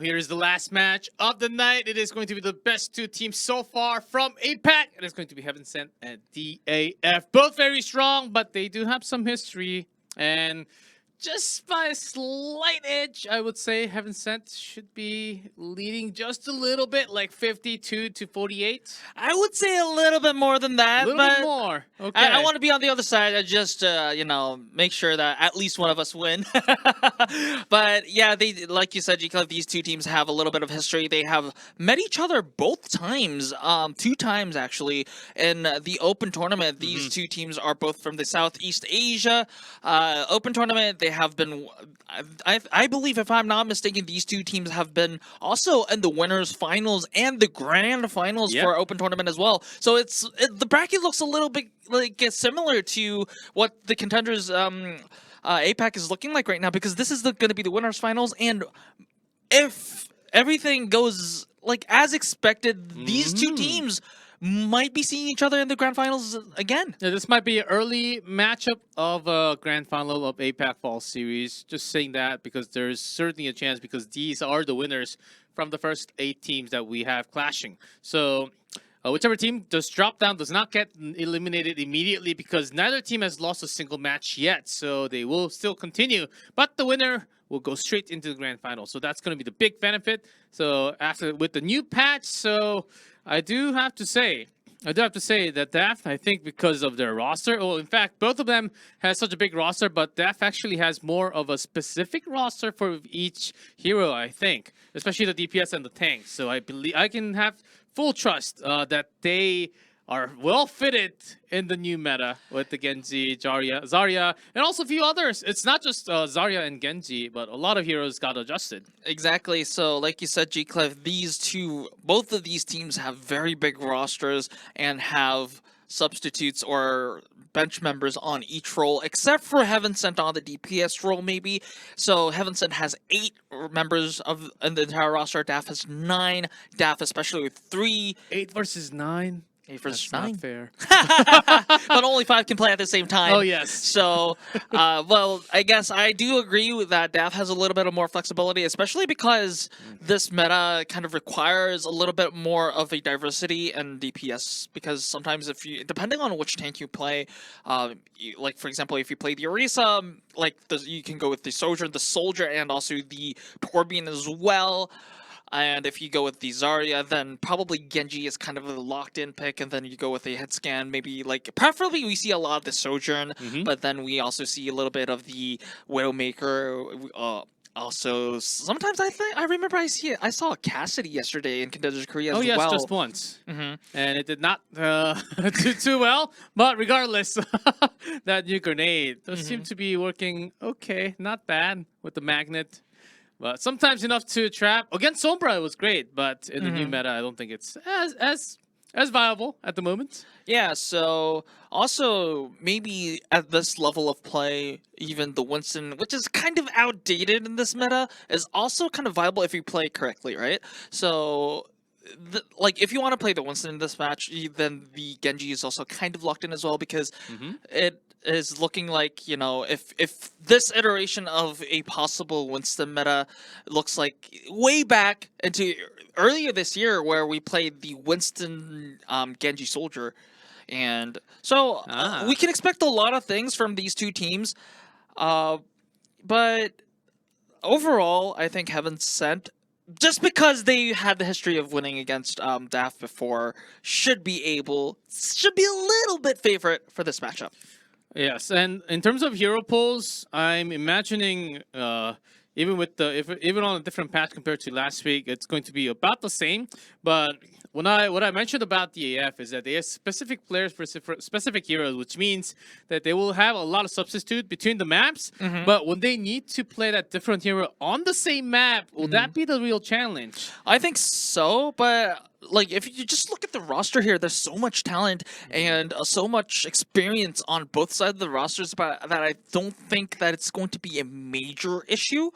Here is the last match of the night. It is going to be the best two teams so far from APAC. It is going to be Heaven Sent and DAF. Both very strong, but they do have some history. And just by a slight edge, I would say Heaven Sent should be leading just a little bit, like 52-48. I would say a little bit more than that. A little but bit more. Okay. I want to be on the other side and just, make sure that at least one of us win. But yeah, they, like you said, G-Club, these two teams have a little bit of history. They have met each other both times, 2 times actually, in the Open Tournament. These two teams are both from the Southeast Asia Open Tournament. They have been, I believe, if I'm not mistaken, these two teams have been also in the winners finals and the grand finals for Open Tournament as well. So the bracket looks a little bit like similar to what the Contenders APAC is looking like right now, because this is going to be the winners finals, and if everything goes like as expected, these two teams might be seeing each other in the grand finals again. Yeah, this might be an early matchup of a grand final of APAC Fall Series. Just saying that because there's certainly a chance, because these are the winners from the first 8 teams that we have clashing. So whichever team does drop down does not get eliminated immediately, because neither team has lost a single match yet. So they will still continue, but the winner will go straight into the grand final. So that's going to be the big benefit. So with the new patch, so I do have to say that DAF, I think because of their roster, well, in fact, both of them has such a big roster, but DAF actually has more of a specific roster for each hero, I think, especially the DPS and the tanks. So I believe I can have full trust that they are well fitted in the new meta with the Genji, Zarya, and also a few others. It's not just Zarya and Genji, but a lot of heroes got adjusted. Exactly. So, like you said, G-Clef, both of these teams have very big rosters and have substitutes or bench members on each role, except for Heaven Sent on the DPS role, maybe. So Heaven Sent has 8 members in the entire roster. DAF has 9. DAF, especially with 3. 8 versus 9. 8 versus That's 9. not fair. But only 5 can play at the same time. Oh, yes. So, well, I guess I do agree with that. DAF has a little bit of more flexibility, especially because this meta kind of requires a little bit more of a diversity in DPS. Because sometimes depending on which tank you play, like, for example, if you play the Orisa, you can go with the Soldier, and also the Torbjorn as well. And if you go with the Zarya, then probably Genji is kind of a locked-in pick, and then you go with a head scan. Maybe, preferably we see a lot of the Sojourn, but then we also see a little bit of the Widowmaker. Also, sometimes I remember I saw Cassidy yesterday in Contenders Korea as well. Oh yes, just once. And it did not do too well, but regardless, that new grenade does seem to be working okay, not bad with the magnet. But sometimes enough to trap. Against Sombra, it was great, but in the new meta, I don't think it's as viable at the moment. Yeah, so also maybe at this level of play, even the Winston, which is kind of outdated in this meta, is also kind of viable if you play correctly, right? So, if you want to play the Winston in this match, then the Genji is also kind of locked in as well, because it is looking like, if this iteration of a possible Winston meta looks like way back into earlier this year, where we played the Winston Genji Soldier. And so we can expect a lot of things from these two teams. But overall, I think Heaven Sent, just because they had the history of winning against DAF before, should be a little bit favorite for this matchup. Yes, and in terms of hero pulls, I'm imagining even on a different patch compared to last week, it's going to be about the same. But what I mentioned about the AF is that they have specific players for specific heroes, which means that they will have a lot of substitute between the maps. But when they need to play that different hero on the same map, will that be the real challenge? I think so, but if you just look at the roster here, there's so much talent and so much experience on both sides of the rosters that I don't think that it's going to be a major issue.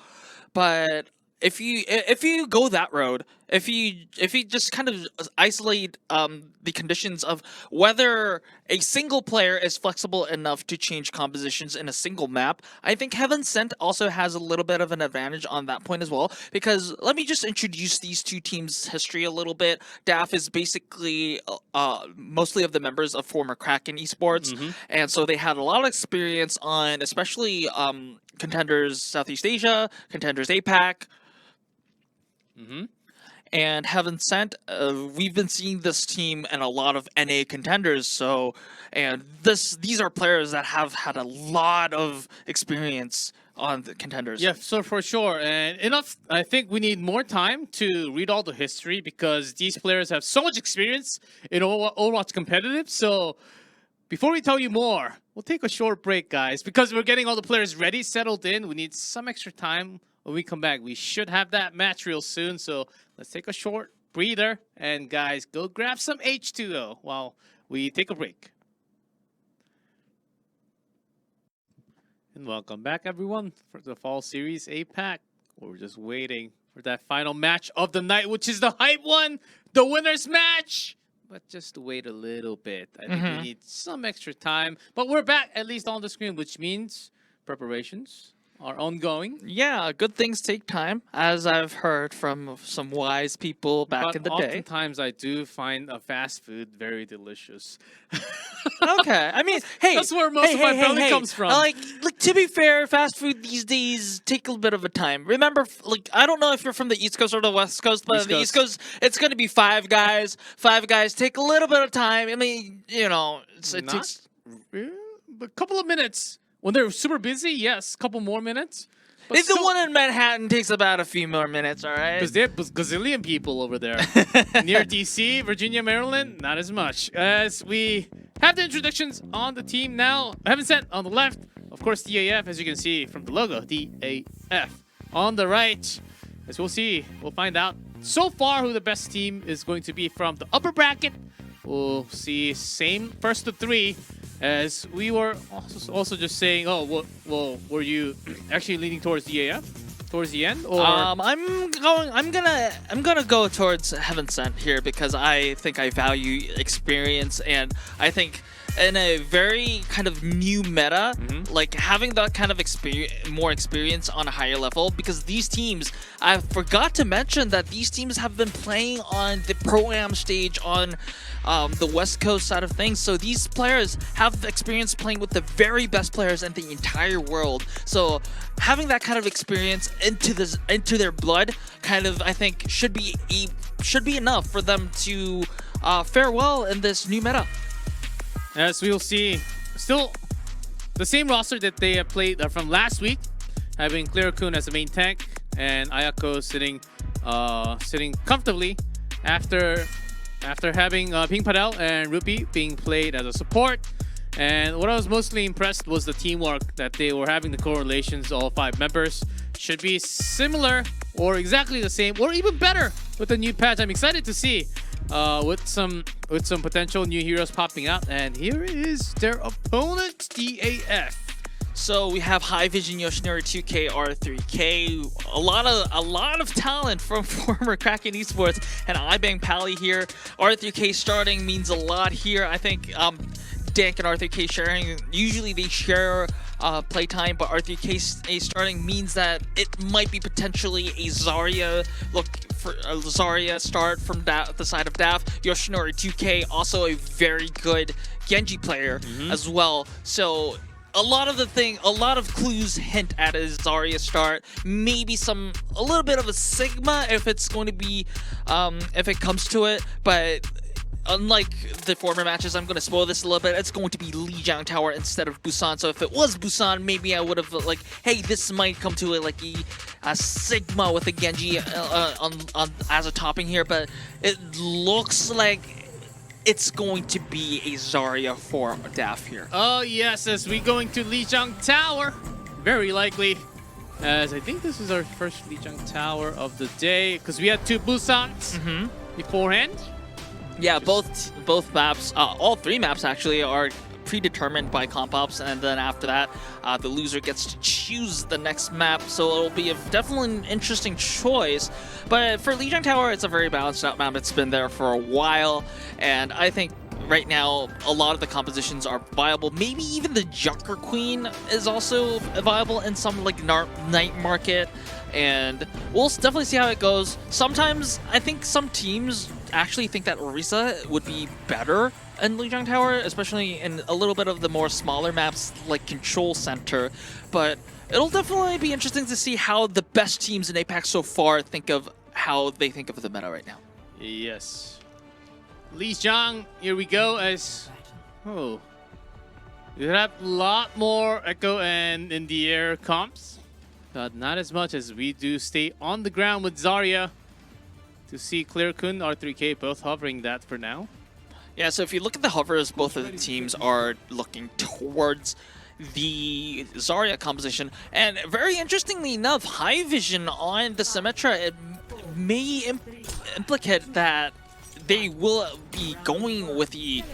But if you go that road, if you just kind of isolate the conditions of whether a single player is flexible enough to change compositions in a single map, I think Heaven Sent also has a little bit of an advantage on that point as well. Because let me just introduce these two teams' history a little bit. DAF is basically mostly of the members of former Kraken Esports, and so they had a lot of experience on especially Contenders Southeast Asia, Contenders APAC. And Heaven Sent, we've been seeing this team in a lot of NA contenders. So, and these are players that have had a lot of experience on the contenders. Yeah, so for sure. And enough, I think we need more time to read all the history because these players have so much experience in Overwatch competitive. So before we tell you more, we'll take a short break, guys, because we're getting all the players ready, settled in. We need some extra time. When we come back, we should have that match real soon. So let's take a short breather. And guys, go grab some H2O while we take a break. And welcome back, everyone, for the Fall Series APAC. We're just waiting for that final match of the night, which is the hype one, the winner's match. But just wait a little bit. I think we need some extra time. But we're back, at least on the screen, which means preparations are ongoing. Yeah, good things take time, as I've heard from some wise people back in the day. Oftentimes, I do find a fast food very delicious. Okay, I mean, hey, that's where most of my belly comes from. Like to be fair, fast food these days take a little bit of a time. Remember, like I don't know if you're from the East Coast or the West Coast, but the East Coast, it's going to be Five Guys. Five Guys take a little bit of time. I mean, you know, it takes a couple of minutes. When they're super busy, yes, a couple more minutes. But the one in Manhattan takes about a few more minutes, all right? Because they have gazillion people over there. Near DC, Virginia, Maryland, not as much. As we have the introductions on the team now. Heaven Sent on the left. Of course, DAF, as you can see from the logo, DAF. On the right, as we'll see, we'll find out so far who the best team is going to be from the upper bracket. We'll see same first to three. As we were also just saying, oh, well, were you actually leaning towards DAF towards the end? Or I'm gonna go towards Heaven Sent here because I think I value experience, and I think in a very kind of new meta, like having that kind of more experience on a higher level, because these teams, I forgot to mention that these teams have been playing on the Pro-Am stage on the West Coast side of things. So these players have experience playing with the very best players in the entire world. So having that kind of experience into their blood, kind of, I think should be enough for them to fare well in this new meta. As we will see, still the same roster that they have played from last week, having Clear-Kun as the main tank and Ayako sitting comfortably after having Ping Padel and Rupi being played as a support. And what I was mostly impressed was the teamwork that they were having, the correlations, all 5 members. Should be similar or exactly the same or even better with the new patch. I'm excited to see with some potential new heroes popping out. And here is their opponent, DAF. So we have High Vision, Yoshinori 2K, R3K, a lot of talent from former Kraken Esports, and iBang Pally here. R3K starting means a lot here. I think Dank and R3K sharing, usually they share playtime, but R3K starting means that it might be potentially a Zarya Zarya start from the side of DAF. Yoshinori 2K also a very good Genji player as well. So a lot of clues hint at a Zarya start. Maybe a little bit of a Sigma if it's going to be, if it comes to it. But unlike the former matches, I'm going to spoil this a little bit. It's going to be Lijiang Tower instead of Busan. So if it was Busan, maybe I would have like, hey, this might come to it like a Sigma with a Genji as a topping here. But it looks like it's going to be a Zarya for DAF here. Oh yes, as we going to Lijiang Tower, very likely. As I think this is our first Lijiang Tower of the day, because we had 2 Busans beforehand. Yeah, both maps, all 3 maps actually are predetermined by comp ops, and then after that, the loser gets to choose the next map. So it'll be definitely an interesting choice. But for Lijiang Tower, it's a very balanced out map. It's been there for a while, and I think right now a lot of the compositions are viable. Maybe even the Junker Queen is also viable in some like night market, and we'll definitely see how it goes. Sometimes I think some teams actually think that Orisa would be better in Lijiang Tower, especially in a little bit of the more smaller maps like Control Center, but it'll definitely be interesting to see how the best teams in APAC so far think of how they think of the meta right now. Yes. Lijiang, here we go as... Oh. We have a lot more Echo and in the air comps, but not as much as we do stay on the ground with Zarya. To see Clear Kun, R3K both hovering that for now. Yeah, so if you look at the hovers, both of the teams are looking towards the Zarya composition. And very interestingly enough, High Vision on the Symmetra, it may implicate that they will be going with the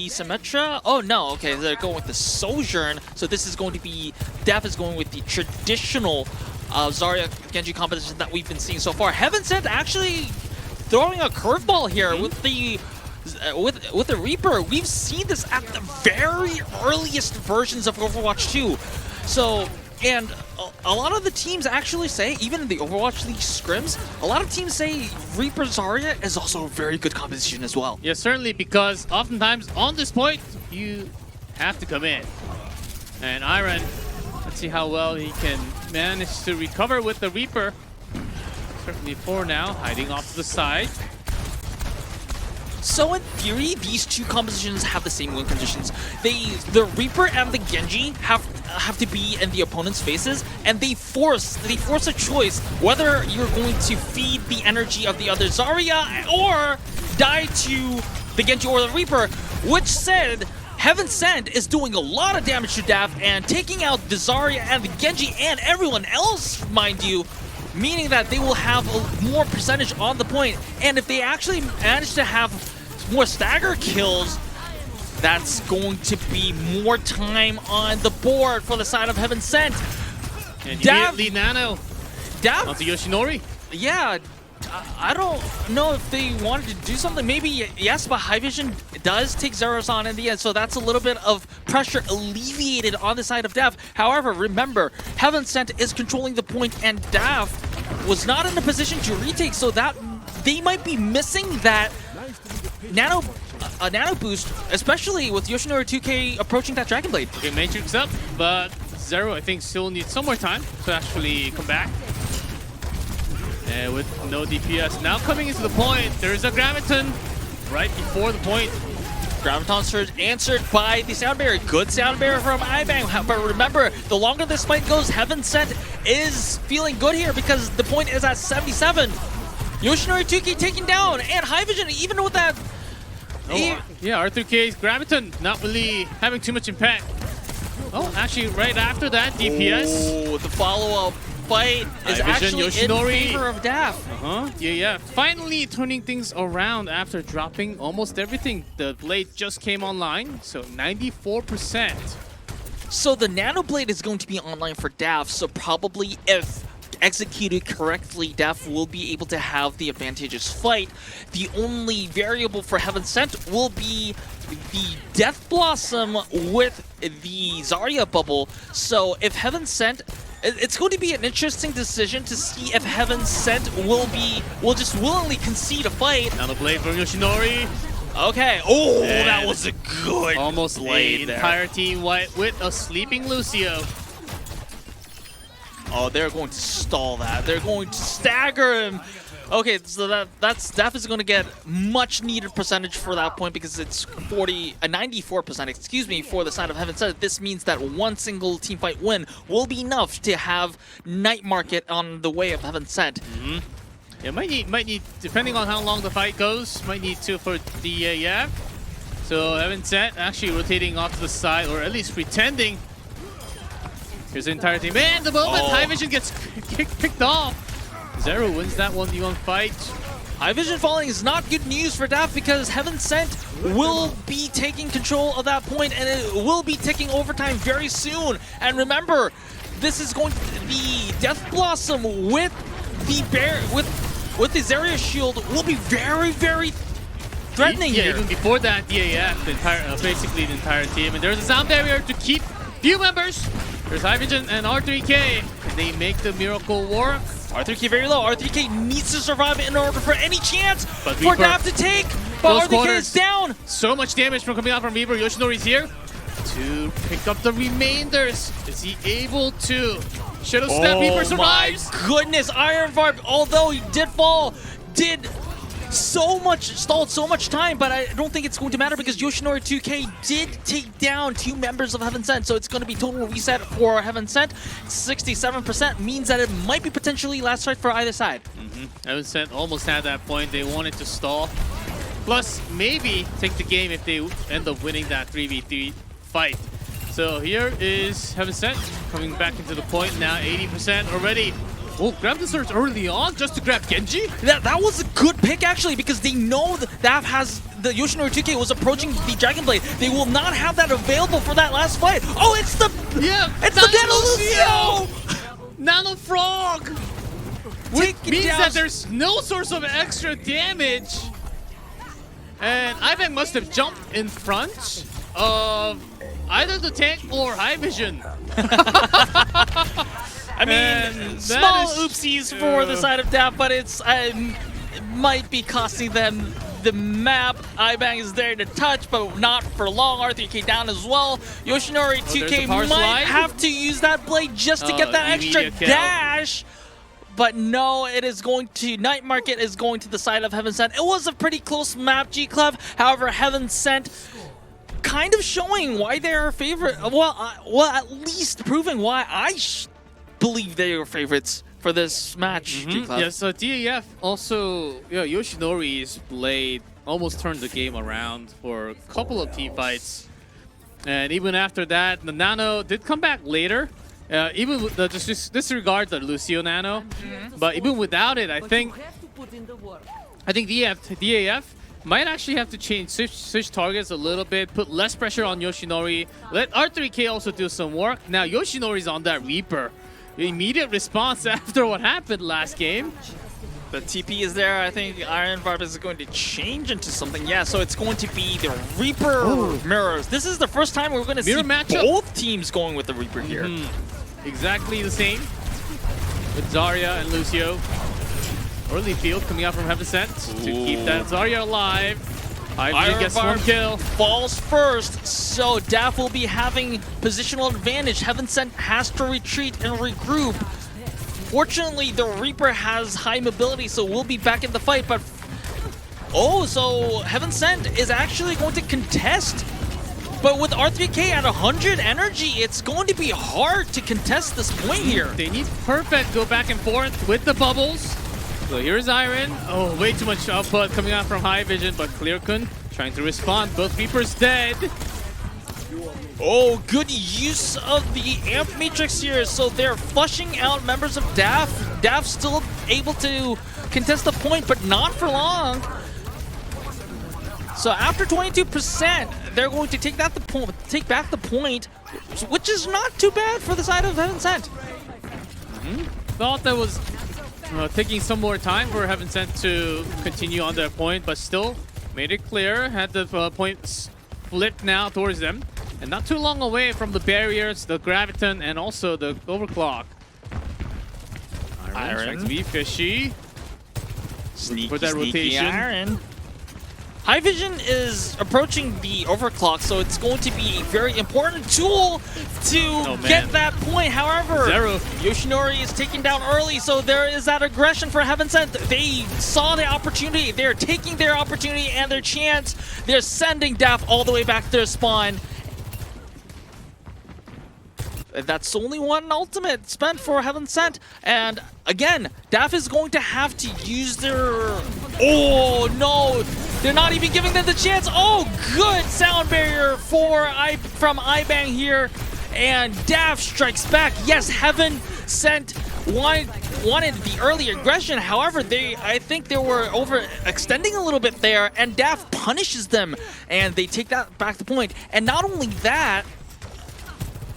Symmetra. Oh no, okay, they're going with the Sojourn. So this is going to be, DAF is going with the traditional Zarya Genji composition that we've been seeing so far. Heaven Sent actually throwing a curveball here with the Reaper. We've seen this at the very earliest versions of Overwatch 2. So, and a lot of the teams actually say, even in the Overwatch League scrims, a lot of teams say Reaper Zarya is also a very good composition as well. Yeah, certainly, because oftentimes on this point, you have to come in. And Iron, let's see how well he can manage to recover with the Reaper. Certainly 4 now, hiding off to the side. So in theory, these two compositions have the same win conditions. The Reaper and the Genji have to be in the opponent's faces, and they force a choice whether you're going to feed the energy of the other Zarya or die to the Genji or the Reaper, which said Heaven Sent is doing a lot of damage to DAF and taking out the Zarya and the Genji and everyone else, mind you, meaning that they will have a more percentage on the point. And if they actually manage to have more stagger kills, that's going to be more time on the board for the side of Heaven Sent. And DAF, immediately Nano DAF, onto Yoshinori. Yeah, I don't know if they wanted to do something. Maybe yes, but High Vision does take Zeros on in the end, so that's a little bit of pressure alleviated on the side of DAF. However, remember, Heaven Sent is controlling the point, and DAF was not in a position to retake, so that they might be missing that nano boost, especially with Yoshinori 2K approaching that Dragon Blade. Okay, Matrix up, but Zero, I think, still needs some more time to actually come back. And with no DPS now coming into the point, there's a Graviton right before the point. Graviton surge answered by the sound barrier. Good sound barrier from iBang. But remember, the longer this fight goes, Heaven Sent is feeling good here because the point is at 77. Yoshinori 2K taken down, and High Vision, even with that. Yeah, R3K's Graviton not really having too much impact. Oh, actually, right after that, DPS. Oh, the follow-up fight is actually Yoshinori. In favor of DAF. Yeah. Finally turning things around after dropping almost everything. The blade just came online, so 94%. So the Nano Blade is going to be online for DAF, so probably if executed correctly, DAF will be able to have the advantageous fight. The only variable for Heaven Sent will be the Death Blossom with the Zarya bubble. So if Heaven Sent, it's going to be an interesting decision to see if Heaven Sent will just willingly concede a fight. Now the blade from Yoshinori. Okay. Oh, and that was a good almost blade there. Entire team white with a sleeping Lucio. Oh, they're going to stall that. They're going to stagger him. Okay, so DAF is going to get much needed percentage for that point because it's 94%, excuse me, for the side of Heaven Sent. This means that one single team fight win will be enough to have Night Market on the way of Heaven Sent. Yeah, might need, depending on how long the fight goes, might need to for the yeah. So Heaven Sent actually rotating off to the side, or at least pretending. Here's the entire team. And the moment High Vision gets picked off, Zero wins that 1v1 fight. High Vision falling is not good news for DAF because Heaven Sent will be taking control of that point and it will be ticking overtime very soon. And remember, this is going to be Death Blossom with the bear with the Zarya shield will be very, very threatening here. Even before that, DAF, the entire, basically the entire team, and there's a sound barrier to keep few members. There's High Vision and R3K. They make the miracle work. R3K very low. R3K needs to survive in order for any chance But for Reaper, DAF to take. But R3K is down. So much damage from coming out from Reaper. Yoshinori's here to pick up the remainders. Is he able to? Shadow Step, Reaper survives. My goodness, Iron Varp, although he did fall, stalled so much time, but I don't think it's going to matter because Yoshinori 2K did take down 2 members of Heaven Sent, so it's going to be total reset for Heaven Sent. 67% means that it might be potentially last fight for either side. Heaven Sent almost had that point. They wanted to stall. Plus, maybe take the game if they end up winning that 3v3 fight. So here is Heaven Sent coming back into the point now, 80% already. Oh, grab the surge early on just to grab Genji? That was a good pick actually because they know that DAF has the Yoshinori 2K was approaching the Dragon Blade. They will not have that available for that last fight. Oh, it's the Nano Lucio! Nano Frog! Which means down. that there's no source of extra damage. And Ivan must have jumped in front of either the tank or High Vision. I mean, small oopsies for the side of DAF, but it might be costing them the map. Ibang is there to touch, but not for long. R3K down as well. Yoshinori 2K might have to use that blade just to get that extra dash. But no, it is going to... Night Market is going to the side of Heaven Sent. It was a pretty close map, G-Club. However, Heaven Sent kind of showing why they're our favorite. Well, at least proving why I believe they are favorites for this match. Yeah, so DAF also, Yoshinori's blade almost turned the game around for a couple of team fights. And even after that, the Nano did come back later. Even with just disregard the Lucio Nano, but even without it, I think DAF might actually have to switch targets a little bit, put less pressure on Yoshinori, let R3K also do some work. Now Yoshinori's on that Reaper. Immediate response after what happened last game. The TP is there. I think Iron Varp is going to change into something. Yeah, so it's going to be the Reaper mirrors. This is the first time we're going to see both teams going with the Reaper here. Exactly the same with Zarya and Lucio. Early field coming out from Heaven Sent to keep that Zarya alive. Iron gets one kill. Falls first, so DAF will be having positional advantage. Heaven Sent has to retreat and regroup. Fortunately, the Reaper has high mobility, so we'll be back in the fight. But so Heaven Sent is actually going to contest. But with R3K at 100 energy, it's going to be hard to contest this point here. They need perfect go back and forth with the bubbles. So here's Iron. Oh, way too much output coming out from High Vision, but Clearkun trying to respond. Both Reapers dead. Oh, good use of the Amp Matrix here. So they're flushing out members of DAF. DAF still able to contest the point, but not for long. So after 22%, they're going to take back the point, which is not too bad for the side of Heaven Sent. Thought that was taking some more time for Heaven Sent to continue on their point, but still made it clear. Had the points flipped now towards them, and not too long away from the barriers, the Graviton, and also the Overclock. Iron trying to be fishy. Sneaky, for that rotation. Iron. High Vision is approaching the Overclock, so it's going to be a very important tool to get that point. However, Yoshinori is taken down early, so there is that aggression for Heaven Sent. They saw the opportunity. They're taking their opportunity and their chance. They're sending DAF all the way back to their spawn. That's only one ultimate spent for Heaven Sent. And again, DAF is going to have to use their... Oh, no. They're not even giving them the chance. Oh, good sound barrier from Ibang here. And DAF strikes back. Yes, Heaven Sent wanted the early aggression. However, I think they were overextending a little bit there, and DAF punishes them, and they take that back to point. And not only that,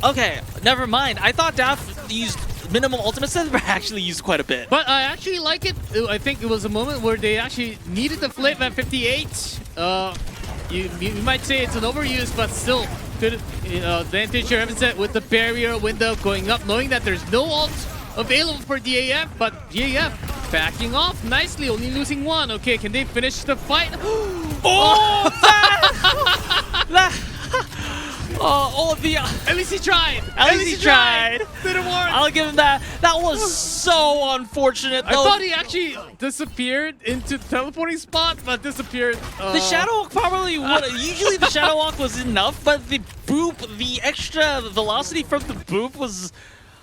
okay, never mind. I thought DAF used minimal ultimate set, but actually used quite a bit. But I actually like it. I think it was a moment where they actually needed the flip at 58. You might say it's an overuse, but still good advantage here. Evan with the barrier window going up, knowing that there's no ult available for DAF, but DAF backing off nicely, only losing one. Okay, can they finish the fight? Oh, At least he tried. At least he tried. Didn't work. I'll give him that. That was so unfortunate. I thought he actually disappeared into the teleporting spot, but disappeared. The Shadow Walk probably would. Usually the Shadow Walk was enough, but the boop, the extra velocity from the boop was...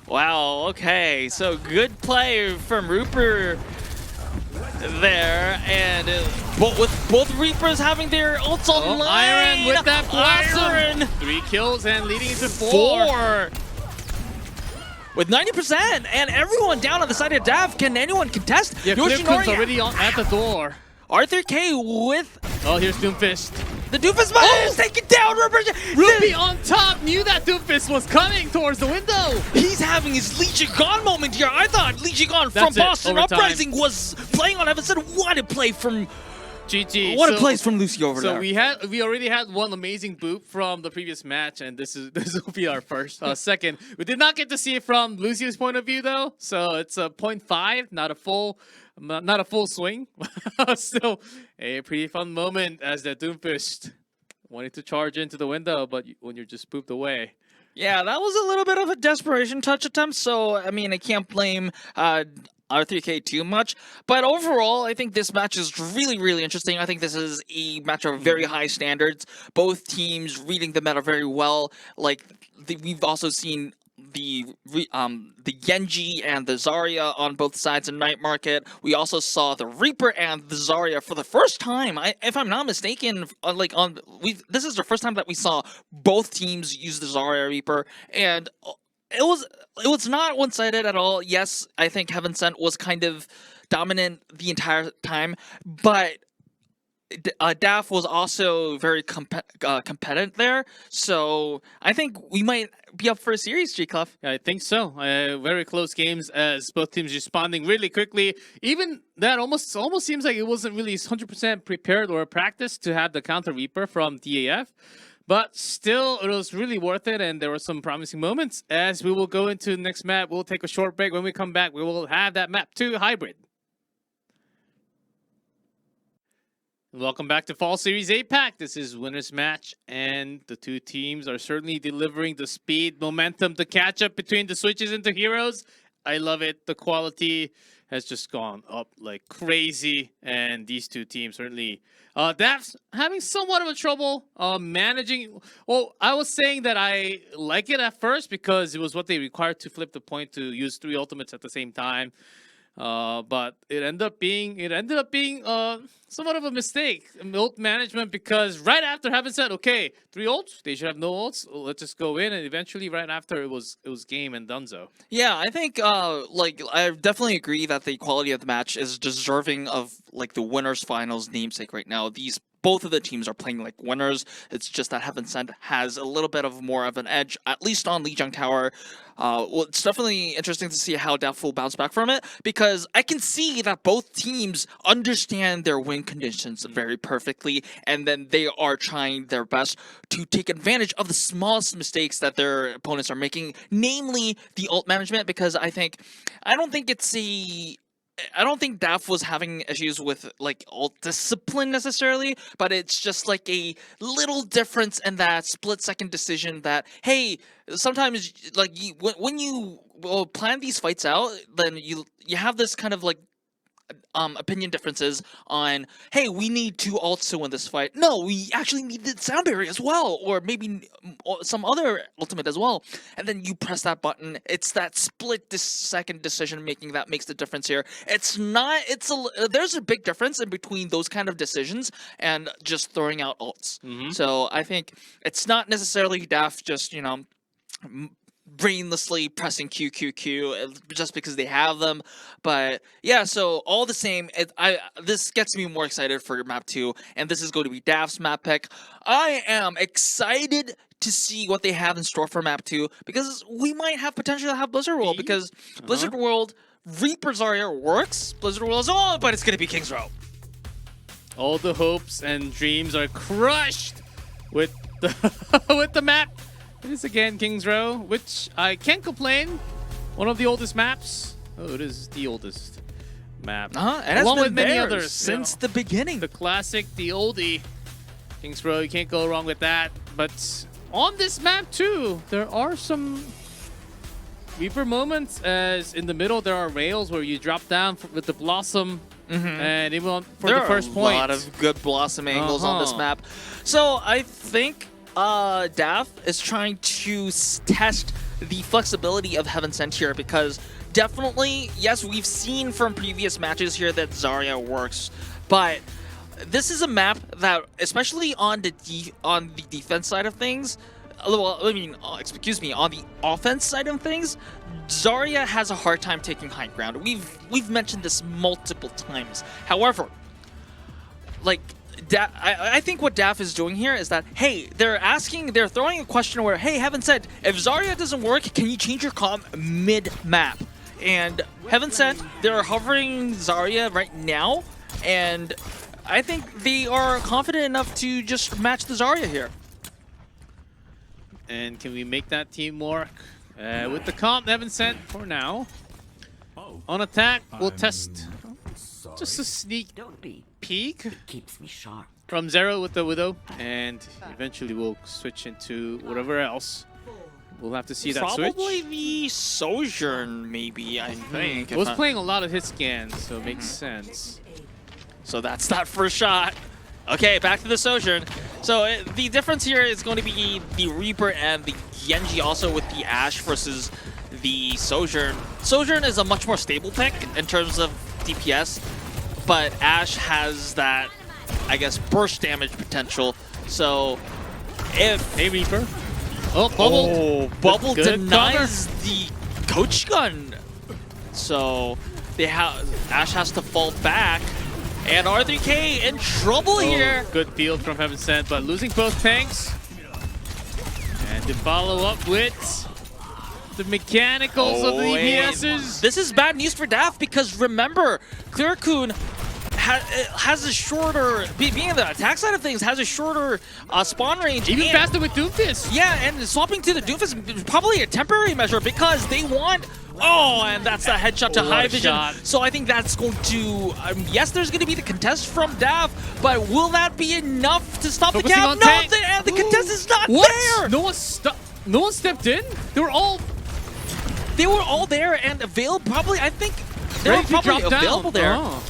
Wow, okay. So good play from Rupert there, and with both Reapers having their ults online. Iron with that blossom. 3 kills and leading into 4. With 90%, and everyone down on the side of DAF. Can anyone contest? Yeah, Clifton's already at the door. Arthur K with... Oh, here's Doomfist. The Doofus button is taken down, Rupert! Ruby on top knew that Doofus was coming towards the window. He's having his Legion Gone moment here. I thought Legion Gone from Boston Uprising was playing on Evan said, what a play from... GG. What a place from Lucy over there. So we already had one amazing boop from the previous match, and this will be our second. We did not get to see it from Lucio's point of view though, so it's a 0.5, not a full swing. Still a pretty fun moment as the Doomfist wanted to charge into the window, but when you're just booped away. Yeah, that was a little bit of a desperation touch attempt, so I mean I can't blame R3K too much, but overall, I think this match is really, really interesting. I think this is a match of very high standards. Both teams reading the meta very well. Like we've also seen the Genji and the Zarya on both sides of Night Market. We also saw the Reaper and the Zarya for the first time. If I'm not mistaken, this is the first time that we saw both teams use the Zarya Reaper, and it was not one-sided at all. Yes, I think Heaven Sent was kind of dominant the entire time, but DAF was also very competitive there. So I think we might be up for a series, G-Clef. I think so. Very close games as both teams responding really quickly. Even that almost seems like it wasn't really 100% prepared or practiced to have the counter Reaper from DAF. But still, it was really worth it, and there were some promising moments. As we will go into the next map, we'll take a short break. When we come back, we will have that map 2 hybrid. Welcome back to Fall Series 8-Pack. This is winner's match, and the two teams are certainly delivering the speed, momentum, the catch-up between the switches into heroes. I love it. The quality has just gone up like crazy, and these two teams certainly... DAF's having somewhat of a trouble managing... Well, I was saying that I like it at first because it was what they required to flip the point to use 3 ultimates at the same time. But it ended up being somewhat of a mistake, ult management, because right after having said, okay, 3 ults, they should have no ults, let's just go in, and eventually right after it was game and donezo. Yeah, I think I definitely agree that the quality of the match is deserving of like the winners finals namesake right now. Both of the teams are playing like winners. It's just that Heaven Sent has a little bit of more of an edge, at least on Lijiang Tower. Well, it's definitely interesting to see how DAF will bounce back from it, because I can see that both teams understand their win conditions very perfectly, and then they are trying their best to take advantage of the smallest mistakes that their opponents are making, namely the ult management, because I don't think DAF was having issues with like ult discipline necessarily, but it's just like a little difference in that split-second decision that, hey, sometimes like when you plan these fights out, then you have this kind of like opinion differences on, hey, we need 2 ults to win this fight. No, we actually need the sound barrier as well, or maybe some other ultimate as well. And then you press that button. It's that split-second decision making that makes the difference here. There's a big difference in between those kind of decisions and just throwing out ults. So I think it's not necessarily DAF just, brainlessly pressing QQQ just because they have them. But yeah, so all the same, this gets me more excited for map 2, and this is going to be DAF's map pick. I am excited to see what they have in store for map 2, because we might have potential to have Blizzard World, because Blizzard World Reaper Zarya works. Blizzard World is all, but it's going to be King's Row. All the hopes and dreams are crushed with the with the map. It is again King's Row, which I can't complain. One of the oldest maps. Oh, it is the oldest map. And along has with been many there others since the beginning. The classic, the oldie. King's Row, you can't go wrong with that. But on this map too, there are some Reaper moments, as in the middle there are rails where you drop down with the Blossom. And even for the first point. There are a lot of good Blossom angles on this map. So I think DAF is trying to test the flexibility of Heaven Sent here, because definitely, yes, we've seen from previous matches here that Zarya works, but this is a map that, especially on the defense side of things, well, I mean, excuse me, on the offense side of things, Zarya has a hard time taking high ground. We've mentioned this multiple times. However, like, I think what DAF is doing here is that, hey, they're throwing a question where, hey, Heaven Sent, if Zarya doesn't work, can you change your comp mid-map? And Heaven Sent, they're hovering Zarya right now, and I think they are confident enough to just match the Zarya here. And can we make that teamwork? With the comp, Heaven Sent for now. On attack, we'll test just a sneak peek from Zero with the Widow, and eventually we'll switch into whatever else. We'll have to see that switch. Probably the Sojourn, maybe, I think. It was playing a lot of hit scans, so it makes sense. So that's that first shot. Okay, back to the Sojourn. So the difference here is going to be the Reaper and the Genji, also with the Ashe versus the Sojourn. Sojourn is a much more stable pick in terms of DPS, but Ashe has that, I guess, burst damage potential. So if... Hey, Reaper. Oh, Bubble. Oh, Bubble denies the Coach Gun. So Ashe has to fall back. And R3K in trouble here. Good field from Heaven Sent, but losing both tanks. And to follow up with the mechanicals of the EPSs. This is bad news for DAF, because remember, Clearcoon has a shorter, being the attack side of things, has a shorter spawn range. Even faster with Doomfist. Yeah, and swapping to the Doomfist is probably a temporary measure, because they want... Oh, and that's a headshot to High Vision. So I think that's going to... yes, there's going to be the contest from DAF, but will that be enough to stop the cap? No, the contest is not there! No one stepped in? They were all there and available. Probably, I think they were probably available there. Oh.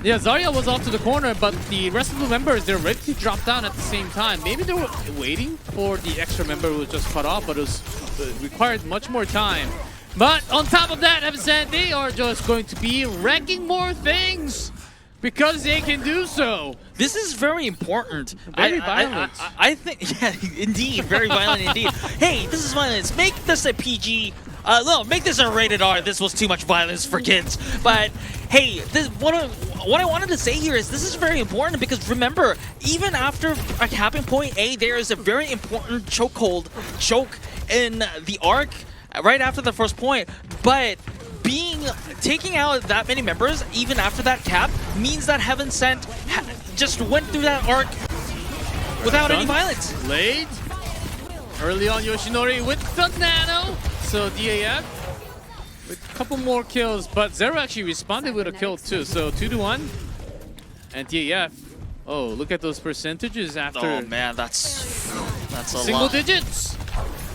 Yeah, Zarya was off to the corner, but the rest of the members, they're ready to drop down at the same time. Maybe they were waiting for the extra member who was just cut off, but it required much more time. But on top of that, Heaven Sent, they are just going to be wrecking more things because they can do so. This is very important. Very violent. I think, yeah, indeed, very violent indeed. Hey, this is violence. Make this a PG. No, make this a rated R. This was too much violence for kids. But hey, what I wanted to say here is this is very important, because remember, even after a capping point A, there is a very important choke in the arc right after the first point. But taking out that many members even after that cap means that Heaven Sent just went through that arc without any violence. Late. Early on, Yoshinori with the nano. So DAF with a couple more kills, but Zero actually responded with a kill too. So 2-1. And DAF. Oh, look at those percentages after. Oh man, that's a single lot. Digits.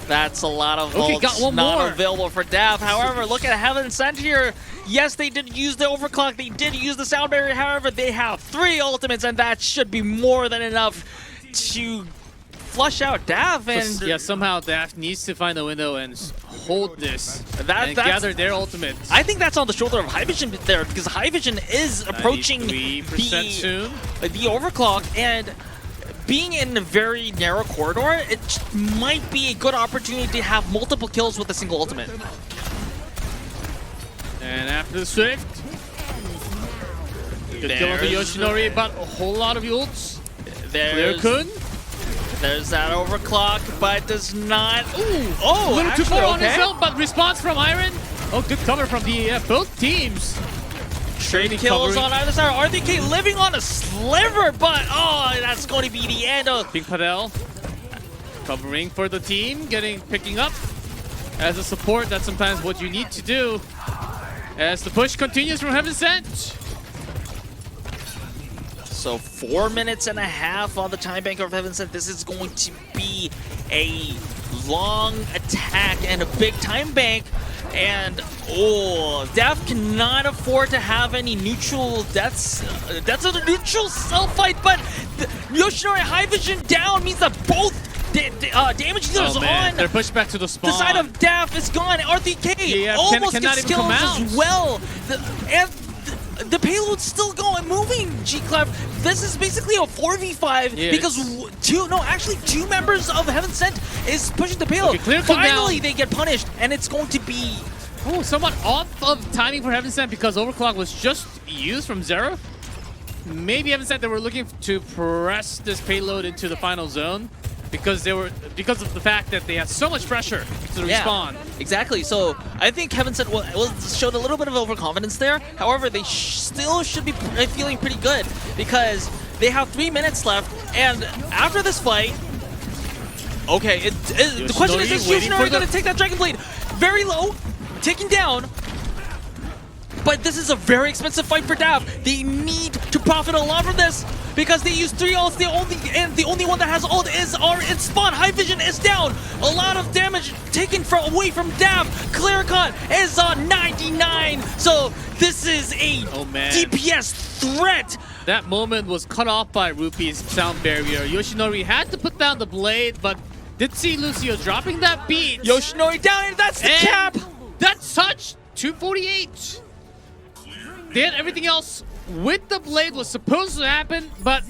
That's a lot of Okay, ults got one not more. available for DAF. However, look at Heaven Sent here. Yes, they did use the overclock. They did use the sound barrier. However, they have 3 ultimates, and that should be more than enough to flush out DAF. And yeah, somehow DAF needs to find a window and hold this and gather their ultimate. I think that's on the shoulder of High Vision there, because High Vision is approaching 93% soon. The overclock, and being in a very narrow corridor, it might be a good opportunity to have multiple kills with a single ultimate. And after the Swift, good kill on the Yoshinori, but a whole lot of ults. There's Kun. There's that overclock, but does not. Ooh, A little too far on okay. his own, but response from Iron. Oh, good cover from DAF. Both teams. Trading kills on either side. RTK living on a sliver, but oh, that's going to be the end of. Pink Padel covering for the team, picking up as a support. That's sometimes what you need to do. As the push continues from Heaven Sent. So 4 minutes and a half on the time bank of Heaven Sent. This is going to be a long attack and a big time bank. And oh, DAF cannot afford to have any neutral deaths. That's a neutral self fight, but Yoshinori High Vision down means that both damage dealers on they're pushed back to the spawn. the side of DAF is gone. RTK Yeah, almost cannot gets even come kills out. as well. The payload's still going, moving, G-Clef. This is basically a 4v5 Yeah, because two members of Heaven Sent is pushing the payload. Okay, clear cool Finally, down. they get punished, and it's going to be... Oh, somewhat off of timing for Heaven Sent because Overclock was just used from Zero. Maybe Heaven Sent they were looking to press this payload into the final zone because of the fact that they had so much pressure to the respawn. Exactly. So I think Heaven Sent showed a little bit of overconfidence there. However, they still should be feeling pretty good because they have 3 minutes left, and after this fight, okay, the question is Yoshinori going to take that Dragon Blade? Very low, taken down. But this is a very expensive fight for DAF. They need to profit a lot from this because they use 3 ults. The only one that has ult is our in spawn. High Vision is down. A lot of damage taken away from DAF. Clear cut is on 99. So this is a DPS threat. That moment was cut off by Rupee's sound barrier. Yoshinori had to put down the blade, but did see Lucio dropping that beat. Yoshinori down, and that's the cap. That touch, 248. They had everything else with the blade was supposed to happen, but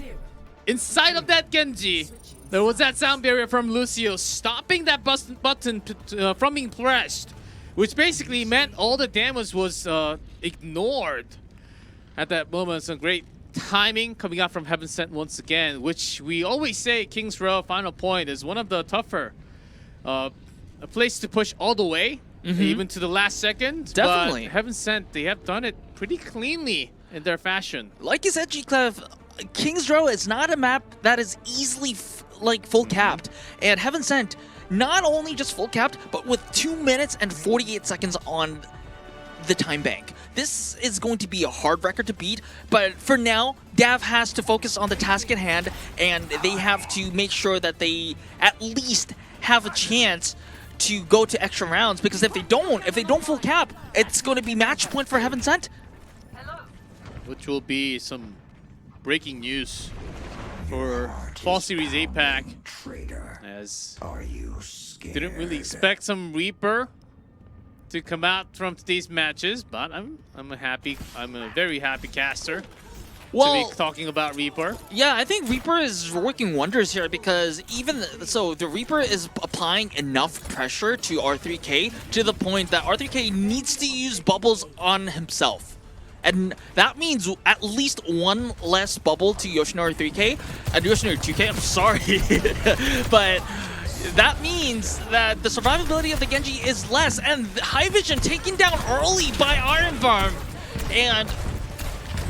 inside of that Genji, there was that sound barrier from Lucio stopping that button from being pressed, which basically meant all the damage was ignored. At that moment, some great timing coming out from Heaven Sent once again, which we always say King's Row Final Point is one of the tougher a place to push all the way. Even to the last second. Definitely. But Heaven Sent, they have done it pretty cleanly in their fashion. Like you said, G-Clef, King's Row is not a map that is easily full capped. And Heaven Sent, not only just full capped, but with 2 minutes and 48 seconds on the time bank. This is going to be a hard record to beat, but for now, DAF has to focus on the task at hand, and they have to make sure that they at least have a chance to go to extra rounds, because if they don't full cap, it's going to be match point for Heaven Sent. Which will be some breaking news for Fall Series APAC, as didn't really expect some Reaper to come out from today's matches, but I'm a very happy caster to be talking about Reaper. Yeah, I think Reaper is working wonders here because the Reaper is applying enough pressure to R3K to the point that R3K needs to use bubbles on himself. And that means at least one less bubble to Yoshinori 3K and Yoshinori 2K, I'm sorry. But that means that the survivability of the Genji is less, and High Vision taken down early by Iron Barm. And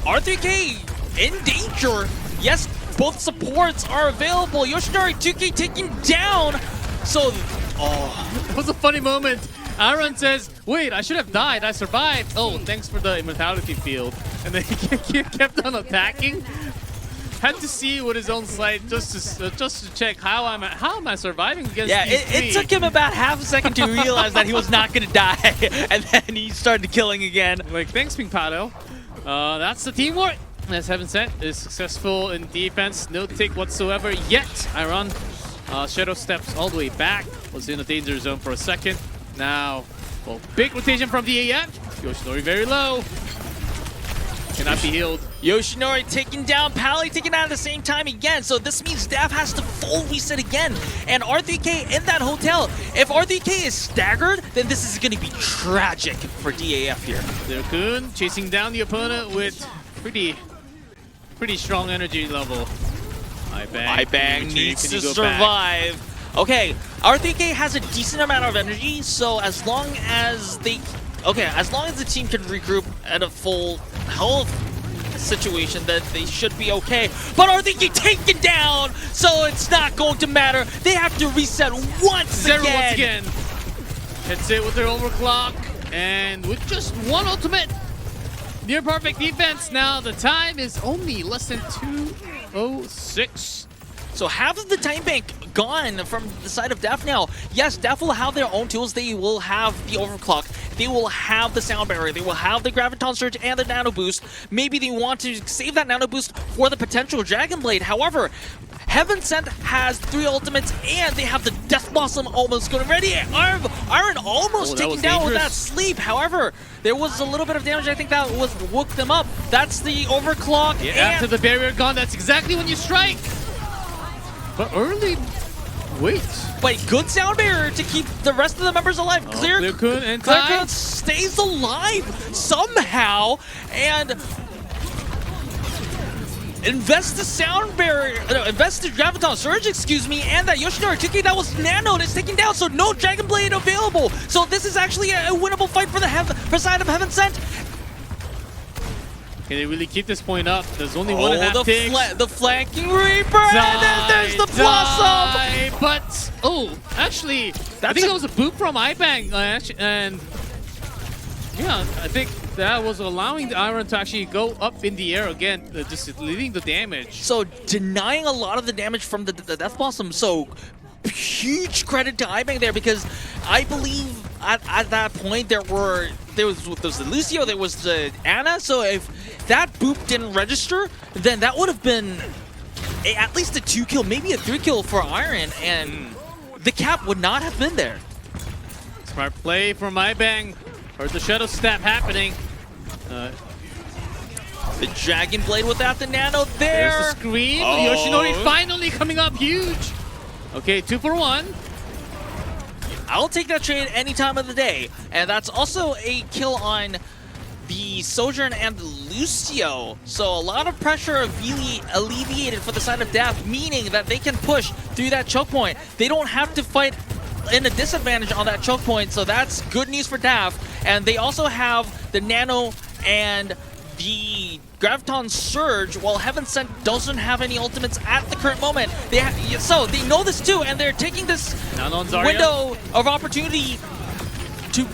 R3K in danger. Yes, both supports are available. Yoshinori 2K taken down. So, it was a funny moment. Aaron says, wait, I should have died. I survived. Oh, thanks for the immortality field. And then he kept on attacking. Had to see with his own sight just to check how am I surviving against these three. It took him about half a second to realize that he was not going to die. And then he started killing again. Like, thanks, Pink Pato. That's the teamwork. As Heaven Sent is successful in defense, no take whatsoever yet. Iron Shadow steps all the way back, was in the danger zone for a second. Now, big rotation from the AF. Yoshinori very low. Cannot be healed. Yoshinori taking down Pally, taking out at the same time again. So this means DAF has to full reset again. And R3K in that hotel. If R3K is staggered, then this is going to be tragic for DAF here. Kun chasing down the opponent with pretty strong energy level. iBang needs to survive. Okay, R3K has a decent amount of energy, so as long as the team can regroup at a full health situation, then they should be okay. But R3K taken down, so it's not going to matter. They have to reset once again. Hits it with their overclock, and with just one ultimate, near perfect defense. Now the time is only less than 2:06. So half of the time bank gone from the side of DAF now. Yes, DAF will have their own tools. They will have the overclock. They will have the sound barrier. They will have the graviton surge and the nano boost. Maybe they want to save that nano boost for the potential Dragon Blade. However, Heaven Sent has 3 ultimates and they have the Death Blossom almost going ready. Iron almost taken down with that sleep. However, there was a little bit of damage. I think that woke them up. That's the overclock. Yeah, after the barrier gone, that's exactly when you strike. But early, wait. But good sound barrier to keep the rest of the members alive. Clear stays alive somehow and invest the sound barrier, invest the graviton surge, excuse me, and that Yoshinori Tuki that was nanoed is taken down, so no Dragon Blade available. So this is actually a winnable fight for the side of Heaven Sent. Can they really keep this point up? There's only 1.5 ticks. The flanking Reaper, and then there's the Blossom! But, actually, I think that was a boot from iBang, and yeah, I think that was allowing the Iron to actually go up in the air again, just leading the damage. So denying a lot of the damage from the Death Blossom, so huge credit to iBang there, because I believe at that point there was the Lucio, there was the Anna, so if that boop didn't register, then that would have been at least a 2-kill, maybe a 3-kill for Iron, and the cap would not have been there. Smart play from iBang. Heard the Shadow Stab happening. The Dragon Blade without the nano there. There's the scream. Yoshinori finally coming up huge. Okay, 2 for 1. I'll take that trade any time of the day. And that's also a kill on the Sojourn and the Lucio. So a lot of pressure alleviated for the side of DAF, meaning that they can push through that choke point. They don't have to fight in a disadvantage on that choke point, so that's good news for DAF. And they also have the nano and the graviton surge, while Heaven Sent doesn't have any ultimates at the current moment. So they know this too, and they're taking this window of opportunity to...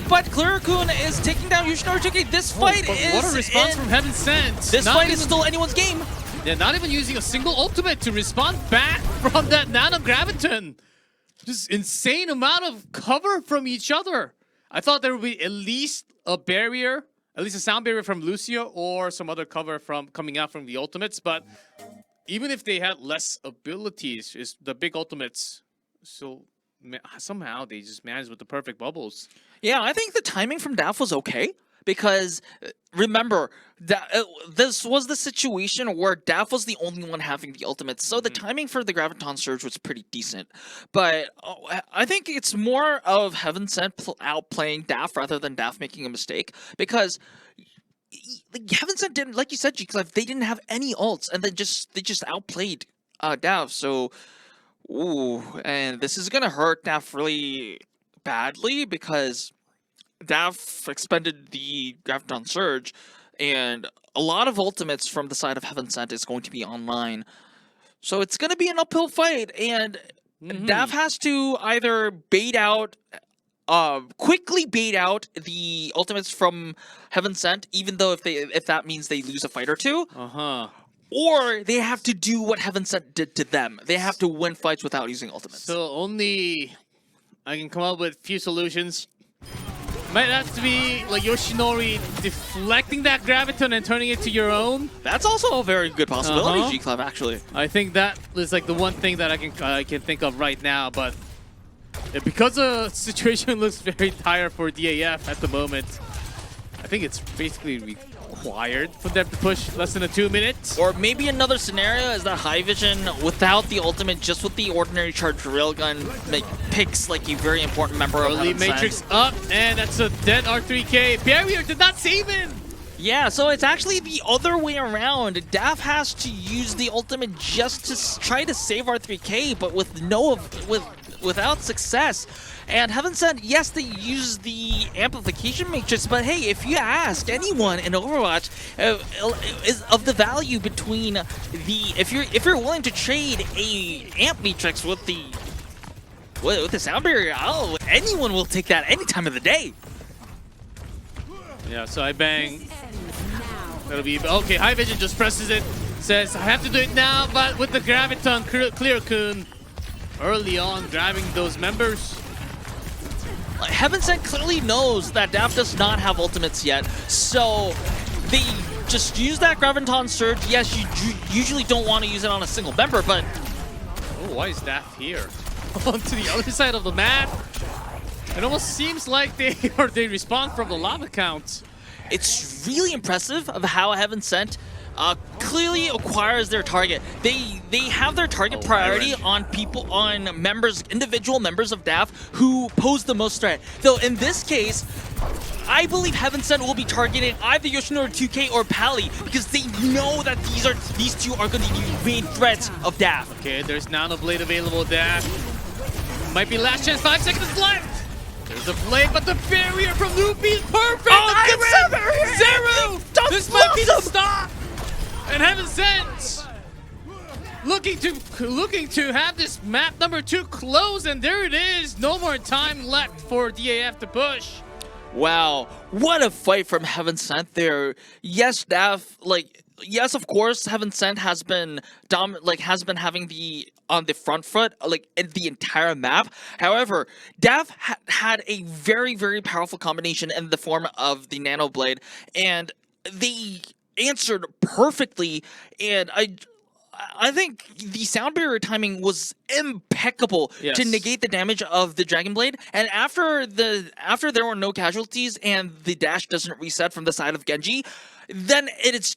but Clear-kun is taking down Yoshinori Tuki. This fight is... What a response from Heaven Sent. This fight is still anyone's game. They're not even using a single ultimate to respond back from that nano graviton. Just insane amount of cover from each other. I thought there would be at least a barrier, at least a sound barrier from Lucio or some other cover from coming out from the ultimates. But even if they had less abilities, is the big ultimates, so somehow they just managed with the perfect bubbles. Yeah, I think the timing from DAF was okay. Because remember, this was the situation where DAF was the only one having the ultimates, so the timing for the Graviton Surge was pretty decent. But I think it's more of Heaven Sent outplaying DAF rather than DAF making a mistake. Because Heaven Sent didn't, like you said, G-Clef, they didn't have any ults, and they just outplayed DAF. So, and this is gonna hurt DAF really badly because DAF expended the Graviton Surge, and a lot of ultimates from the side of Heaven Sent is going to be online. So it's going to be an uphill fight, and DAF has to either bait out, quickly bait out the ultimates from Heaven Sent, even though if that means they lose a fight or two. Or they have to do what Heaven Sent did to them. They have to win fights without using ultimates. So only I can come up with a few solutions. Might have to be like Yoshinori deflecting that graviton and turning it to your own. That's also a very good possibility, G-Club, actually. I think that is like the one thing that I can think of right now, but because the situation looks very dire for DAF at the moment, I think it's basically required for them to push less than 2 minutes. Or maybe another scenario is that High Vision, without the ultimate, just with the ordinary charged railgun, picks like a very important member of Early Heaven Matrix Sent. up, and that's a dead R3K. Barrier did not save him! Yeah, so it's actually the other way around. DAF has to use the ultimate just to try to save R3K, but without success. And Heaven Sent, yes, they use the amplification matrix, but hey, if you ask anyone in Overwatch, is of the value between the if you're willing to trade a amp matrix with the sound barrier, anyone will take that any time of the day. Yeah, so I bang. That'll be okay. High Vision just presses it, says I have to do it now, but with the Graviton Clear Kun early on grabbing those members. Heaven Sent clearly knows that DAF does not have ultimates yet, so they just use that Graviton Surge. Yes, you usually don't want to use it on a single member, but... Oh, why is DAF here? Onto the other side of the map. It almost seems like they respawn from the lava count. It's really impressive of how Heaven Sent clearly acquires their target. They have their target priority on individual members of DAF who pose the most threat. Though in this case, I believe Heaven Sent will be targeting either Yoshinori 2K or Pally because they know that these two are going to be main threats of DAF. Okay, there's Nano Blade available. DAF might be last chance. 5 seconds left. There's a blade, but the barrier from Loopy is perfect. Oh, Zero. This might be the stop. And Heaven Sent looking to have this map number 2 close, and there it is. No more time left for DAF to push. Wow, what a fight from Heaven Sent there. Yes, DAF, yes, of course, Heaven Sent has been having the on the front foot in the entire map. However, DAF had a very, very powerful combination in the form of the Nano Blade, and they answered perfectly. And I think the sound barrier timing was impeccable to negate the damage of the Dragon Blade. And after there were no casualties and the dash doesn't reset from the side of Genji, then it's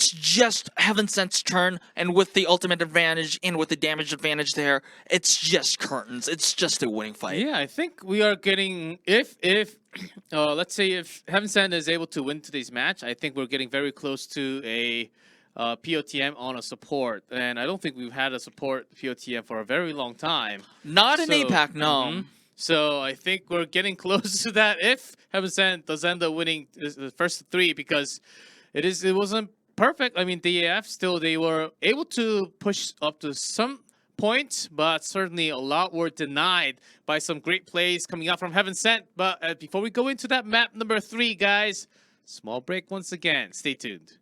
just Heaven Sent's turn, and with the ultimate advantage and with the damage advantage there, it's just curtains. It's just a winning fight. Yeah, I think we are getting if let's say if Heaven Sent is able to win today's match, I think we're getting very close to a POTM on a support, and I don't think we've had a support POTM for a very long time. Not in APAC, no. So I think we're getting close to that if Heaven Sent does end up winning the first 3, because it wasn't perfect. I mean, DAF still, they were able to push up to some points, but certainly a lot were denied by some great plays coming out from Heaven Sent. But before we go into that map number 3, guys, small break once again. Stay tuned.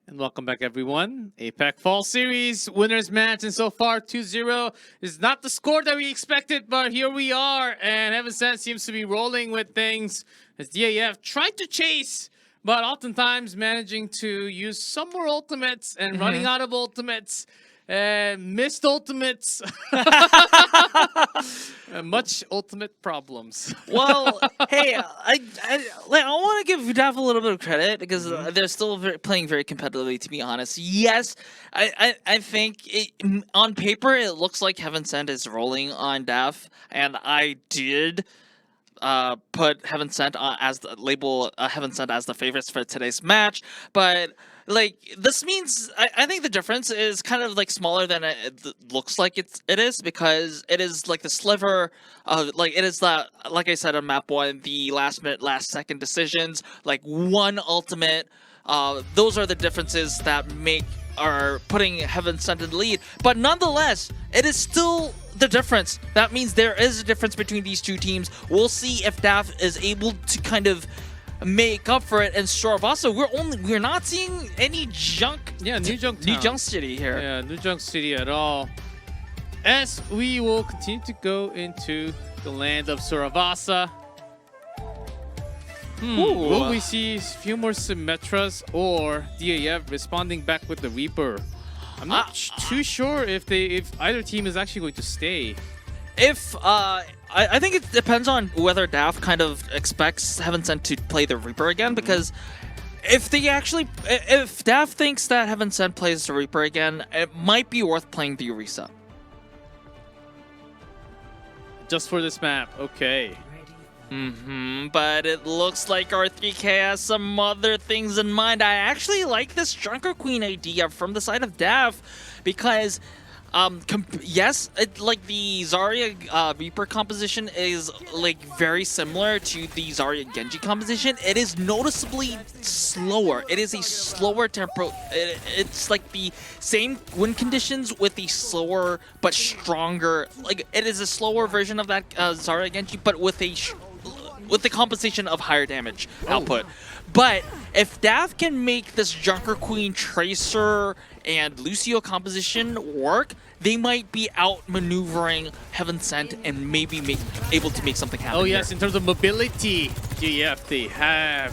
And welcome back, everyone. APAC Fall Series winners match, and so far 2-0 is not the score that we expected, but here we are, and Heaven Sent seems to be rolling with things as DAF tried to chase, but oftentimes managing to use some more ultimates and running out of ultimates and missed ultimates. Much ultimate problems. Well, hey, I want to give DAF a little bit of credit because they're still playing very competitively, to be honest. Yes, I think on paper it looks like Heaven Sent is rolling on DAF, and I did put Heaven Sent as the label Heaven Sent as the favorites for today's match, but this means I think the difference is kind of smaller than it looks like it is, because it is the sliver of it is that, like I said on map 1, the last minute, last second decisions, one ultimate. Those are the differences that are putting Heaven Sent in the lead, but nonetheless, it is still the difference. That means there is a difference between these two teams. We'll see if DAF is able to kind of make up for it. And Sorabasa, we're not seeing any junk. Yeah, New Junk City here. Yeah, New Junk City at all. As we will continue to go into the land of Sorabasa. Will we see a few more Symmetras or DAF responding back with the Reaper? I'm not too sure if either team is actually going to stay. If I think it depends on whether DAF kind of expects Heaven Sent to play the Reaper again, because if DAF thinks that Heaven Sent plays the Reaper again, it might be worth playing the reset. Just for this map, okay. But it looks like R3K has some other things in mind. I actually like this Junker Queen idea from the side of DAF because, yes, like the Zarya Reaper composition is like very similar to the Zarya Genji composition. It is noticeably slower. It is a slower tempo. It's like the same win conditions with the slower but stronger. Like it is a slower version of that Zarya Genji, but with the compensation of higher damage output. But if DAF can make this Junker Queen, Tracer, and Lucio composition work, they might be outmaneuvering Heaven Sent and maybe able to make something happen. Oh yes, here. in terms of mobility, DAF, they have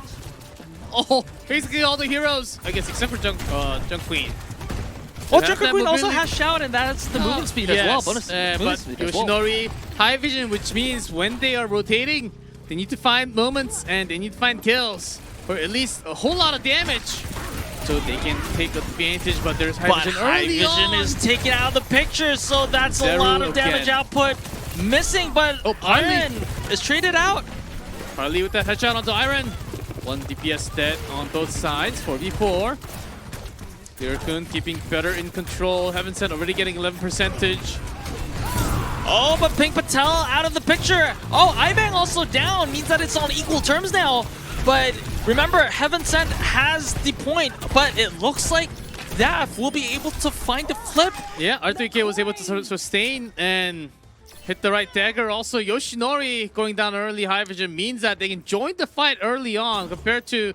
basically all the heroes, I guess, except for Junk Queen. Well, Junker Queen also has Shout, and that's the movement speed as well. Yes, Bonus but movement speed as well. Yoshinori, high vision, which means when they are rotating, they need to find moments and they need to find kills, or at least a whole lot of damage, so they can take advantage. But there's high vision early on. is taken out of the picture, so that's a Zeru lot of damage again. output missing. But Iron is traded out. Harley with that headshot onto Iron. 1 DPS dead on both sides, 4v4. Lyrakun keeping better in control. Heaven Sent already getting 11%. Oh, but Pink Patel out of the picture. Oh, Ibang also down. Means that it's on equal terms now. But remember, Heaven Sent has the point, but it looks like DAF will be able to find a flip. Yeah, R3K was able to sort of sustain and hit the right dagger. Also, Yoshinori going down early high vision means that they can join the fight early on compared to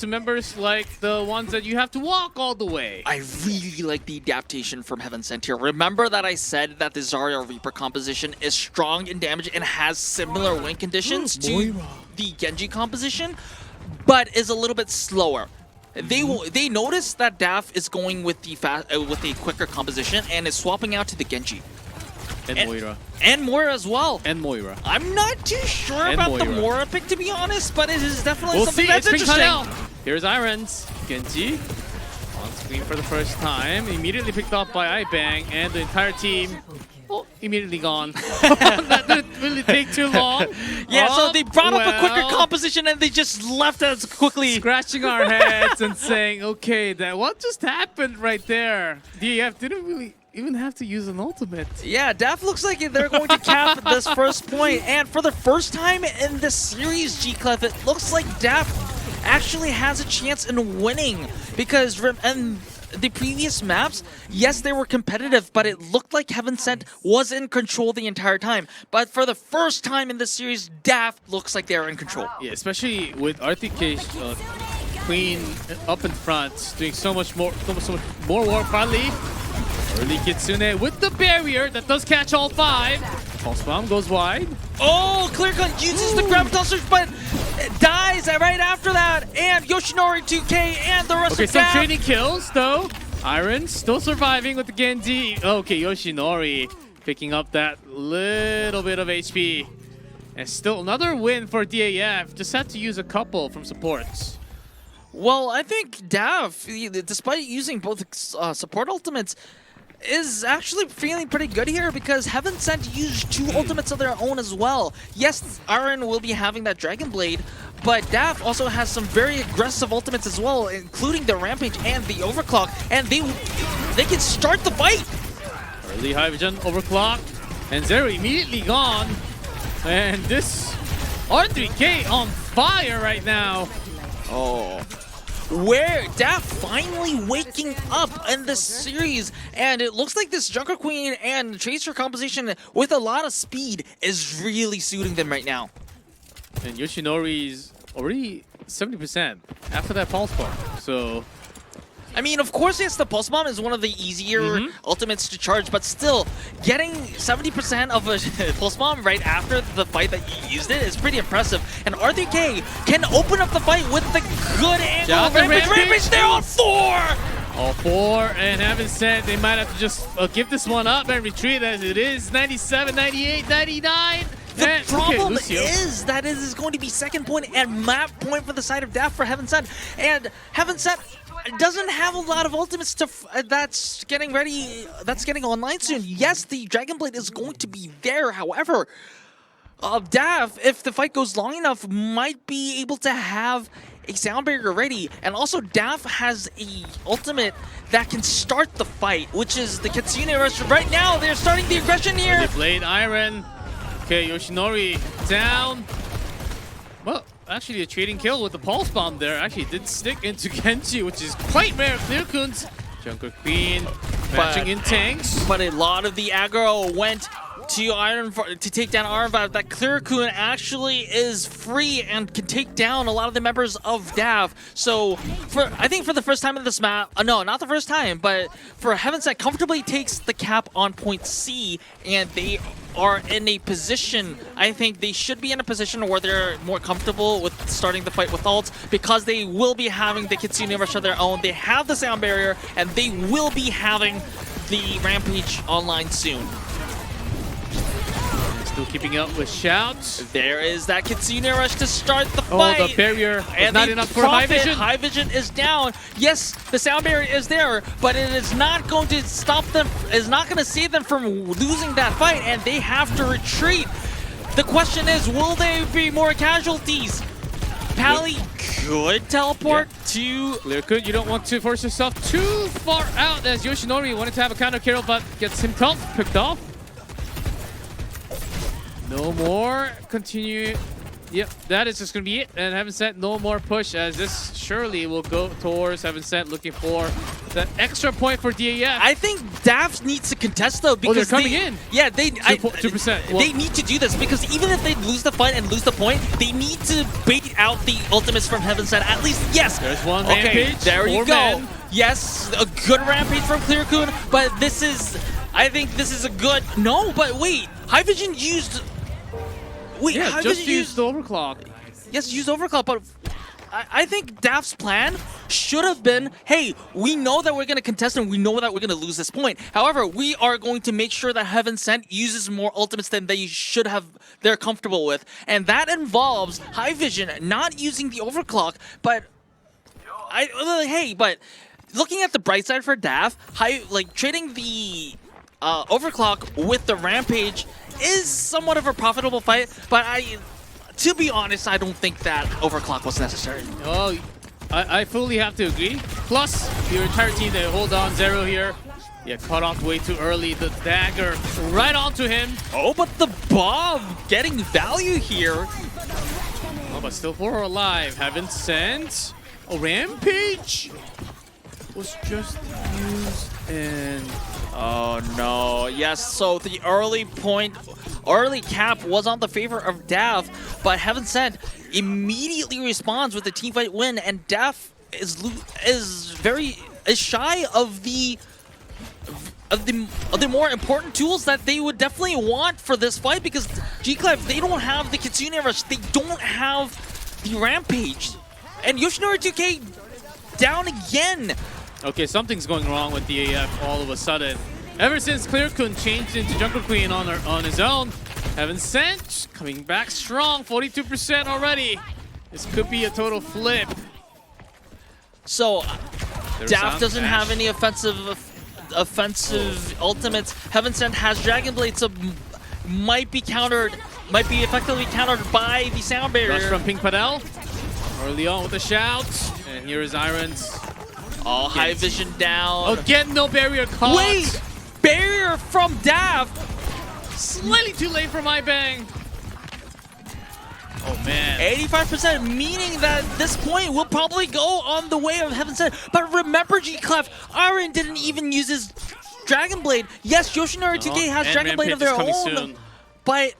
members like the ones that you have to walk all the way. I really like the adaptation from Heaven Sent here. Remember that I said that the Zarya Reaper composition is strong in damage and has similar win conditions to the Genji composition, but is a little bit slower. They notice that DAF is going with the quicker composition and is swapping out to the Genji. And Moira. And Moira as well. And Moira. I'm not too sure about the Moira pick, to be honest, but it is definitely something see. that's interesting. Here's Irons. Genji on screen for the first time. Immediately picked up by Ibang, and the entire team immediately gone. That didn't really take too long. Yeah, so they brought up a quicker composition and they just left us quickly. Scratching our heads and saying, okay, what just happened right there? DAF didn't really even have to use an ultimate. Yeah, DAF looks like they're going to cap this first point. And for the first time in this series, G-Clef, it looks like DAF actually has a chance in winning. Because in the previous maps, yes, they were competitive, but it looked like Heaven Sent was in control the entire time. But for the first time in this series, DAF looks like they're in control. Yeah, especially with RTK's Queen up in front, doing so much more work. Finally, early Kitsune with the barrier that does catch all 5. Pulse Bomb goes wide. Oh, Clear Cut uses the Graviton Surge, but dies right after that. And Yoshinori 2K and the rest of Okay, some DAF. trading kills though. Iron still surviving with the Genji. Okay, Yoshinori picking up that little bit of HP. And still another win for DAF. Just had to use a couple from supports. Well, I think DAF, despite using both support ultimates, is actually feeling pretty good here because Heaven Sent used 2 ultimates of their own as well. Yes, Iron will be having that Dragon Blade, but DAF also has some very aggressive ultimates as well, including the Rampage and the Overclock, and they can start the fight. Early high vision, overclock, and Zeru immediately gone. And this R3K on fire right now. Oh. Where DAF finally waking up in this series, and it looks like this Junker Queen and Tracer composition with a lot of speed is really suiting them right now. And Yoshinori's already 70% after that pulse bomb. So I mean, of course, yes, the Pulse Bomb is one of the easier ultimates to charge, but still, getting 70% of a Pulse Bomb right after the fight that you used it is pretty impressive. And R3K can open up the fight with the good angle. Rampage, they're on 4! All four, and Heaven Sent, they might have to just give this one up and retreat as it is. 97, 98, 99. The problem Lucio. is that it is going to be second point and map point for the side of DAF for Heaven Sent. And Heaven Sent doesn't have a lot of ultimates to that's getting ready, that's getting online soon. Yes, the Dragon Blade is going to be there. However, DAF, if the fight goes long enough, might be able to have a sound barrier ready. And also DAF has a ultimate that can start the fight, which is the Kitsune Rush. Right now, they're starting the aggression here. They played Iron. Okay, Yoshinori down. Well, actually a trading kill with the Pulse Bomb there. Actually did stick into Genji, which is quite rare. Clearcoon's Junker Queen matching in tanks. But a lot of the aggro went to Iron to take down Iron Vibe. That Clearcoon actually is free and can take down a lot of the members of DAF. So I think for the first time in this map, no, not the first time, but for Heaven Sent comfortably takes the cap on point C, and they are in a position, I think they should be in a position where they're more comfortable with starting the fight with ults, because they will be having the Kitsune Rush of their own. They have the sound barrier, and they will be having the Rampage online soon. Still keeping up with shouts. There is that Kitsune Rush to start the fight. Oh, the barrier and not enough for High Vision. High Vision is down. Yes, the sound barrier is there, but it is not going to stop them, is not going to save them from losing that fight, and they have to retreat. The question is, will there be more casualties? Pally could teleport to... Clearcoon, you don't want to force yourself too far out, as Yoshinori wanted to have a counter kill, but gets himself picked off. No more. Continue. Yep, that is just going to be it. And Heaven Sent, no more push, as this surely will go towards Heaven Sent, looking for that extra point for DAF. I think DAF needs to contest, though, because they're coming in. Yeah, they 2%. Well, they need to do this, because even if they lose the fight and lose the point, they need to bait out the ultimates from Heaven Sent. At least, yes. There's one okay, rampage. there you go. Men. Yes, a good rampage from Clearcoon, but this is, I think this is a good. No, but wait, High Vision used. Wait, yeah, High just Vision used the overclock. Yes, use overclock, but I think DAF's plan should have been, hey, we know that we're going to contest and we know that we're going to lose this point. However, we are going to make sure that Heaven Sent uses more ultimates than they should have, they're comfortable with. And that involves High Vision not using the overclock, but but looking at the bright side for DAF, trading the overclock with the Rampage is somewhat of a profitable fight, but to be honest, I don't think that overclock was necessary. Oh, I fully have to agree. Plus, your entire team, they hold on Zero here. Yeah, cut off way too early. The dagger right onto him. Oh, but the bomb getting value here. Oh, but still 4 are alive. Heaven Sent. Oh, Rampage was just used, and oh no, yes, so the early cap was on the favor of DAF, but Heaven Sent immediately responds with a teamfight win, and DAF is shy of the more important tools that they would definitely want for this fight, because G-Clef, they don't have the Kitsune Rush, they don't have the Rampage, and Yoshinori 2K down again. Okay, something's going wrong with DAF all of a sudden. Ever since Clearcoon changed into Junker Queen on his own, Heaven Sent coming back strong, 42% already. This could be a total flip. So, DAF doesn't have any offensive ultimates. Heaven Sent has Dragon Blade, so might be effectively countered by the sound barrier. Rush from Pink Padel early on with a shout, and here is Irons. Oh, High Vision down. Again, no barrier caught. Wait! Barrier from DAF! Slightly too late for my bang. Oh, man. 85%, meaning that this point will probably go on the way of Heaven Sent. But remember, G-Clef, Aaron didn't even use his Dragon Blade. Yes, Yoshinori 2K has Dragon Blade of their own, soon. But...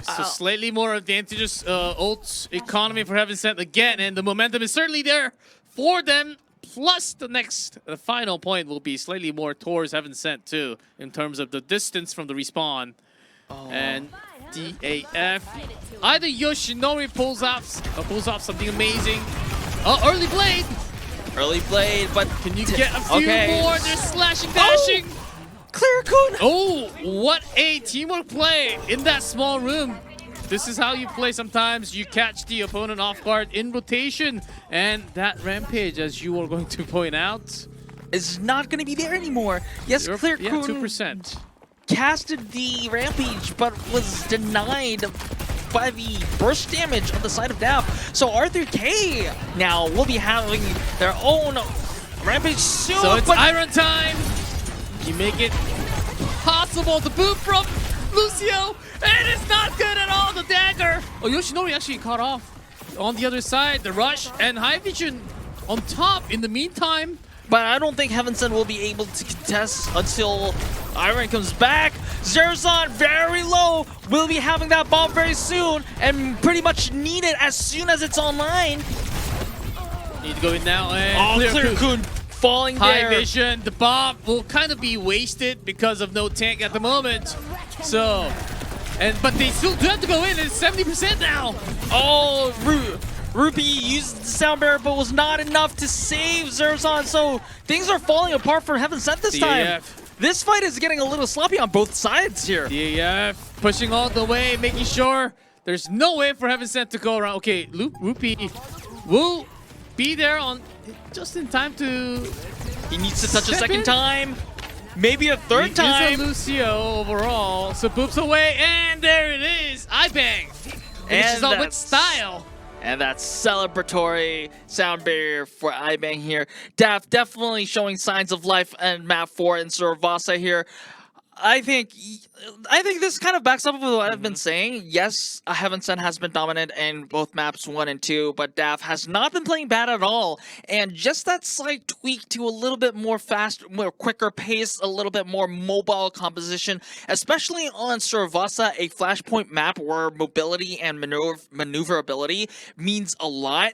So slightly more advantageous ult economy for Heaven Sent again, and the momentum is certainly there for them. Plus, the final point will be slightly more towards Heaven Sent too, in terms of the distance from the respawn. Oh. And DAF, either Yoshinori pulls off something amazing. Oh, early blade. Early blade, but Can you get a few more? They're slashing, dashing. Clear Kun. Oh, what a teamwork play in that small room. This is how you play sometimes. You catch the opponent off guard in rotation. And that Rampage, as you were going to point out, is not going to be there anymore. Yes, Clear Kun 2%. casted the Rampage, but was denied by the burst damage on the side of DAF. So Arthur K now will be having their own Rampage soon. So it's Iron time. You make it possible to boot from Lucio, and it's not good at all, the dagger. Oh, Yoshinori actually caught off on the other side. The rush and High Vision on top in the meantime. But I don't think Heaven Sent will be able to contest until Iron comes back. Zerzan very low. Will be having that bomb very soon and pretty much need it as soon as it's online. Need to go in now and Clear Kun falling High there. Vision. The bomb will kind of be wasted because of no tank at the moment. So, but they still do have to go in. It's 70% now. Oh, Rupee used the sound barrier, but was not enough to save Zerzan. So things are falling apart for Heaven Sent this time. This fight is getting a little sloppy on both sides here. DAF pushing all the way, making sure there's no way for Heaven Sent to go around. Okay, Rupee will be there on just in time to. He needs to touch a second time. Maybe a third time. He's a Lucio overall. So boops away, and there it is. I bang. Finishes up with style. And that celebratory sound barrier for iBang here. DAF definitely showing signs of life and map 4 in Survasa here. I think this kind of backs up with what I've been saying. Yes, Heaven Sent has been dominant in both maps 1 and 2, but DAF has not been playing bad at all. And just that slight tweak to a little bit more fast, more quicker pace, a little bit more mobile composition, especially on Survasa, a flashpoint map where mobility and maneuverability means a lot,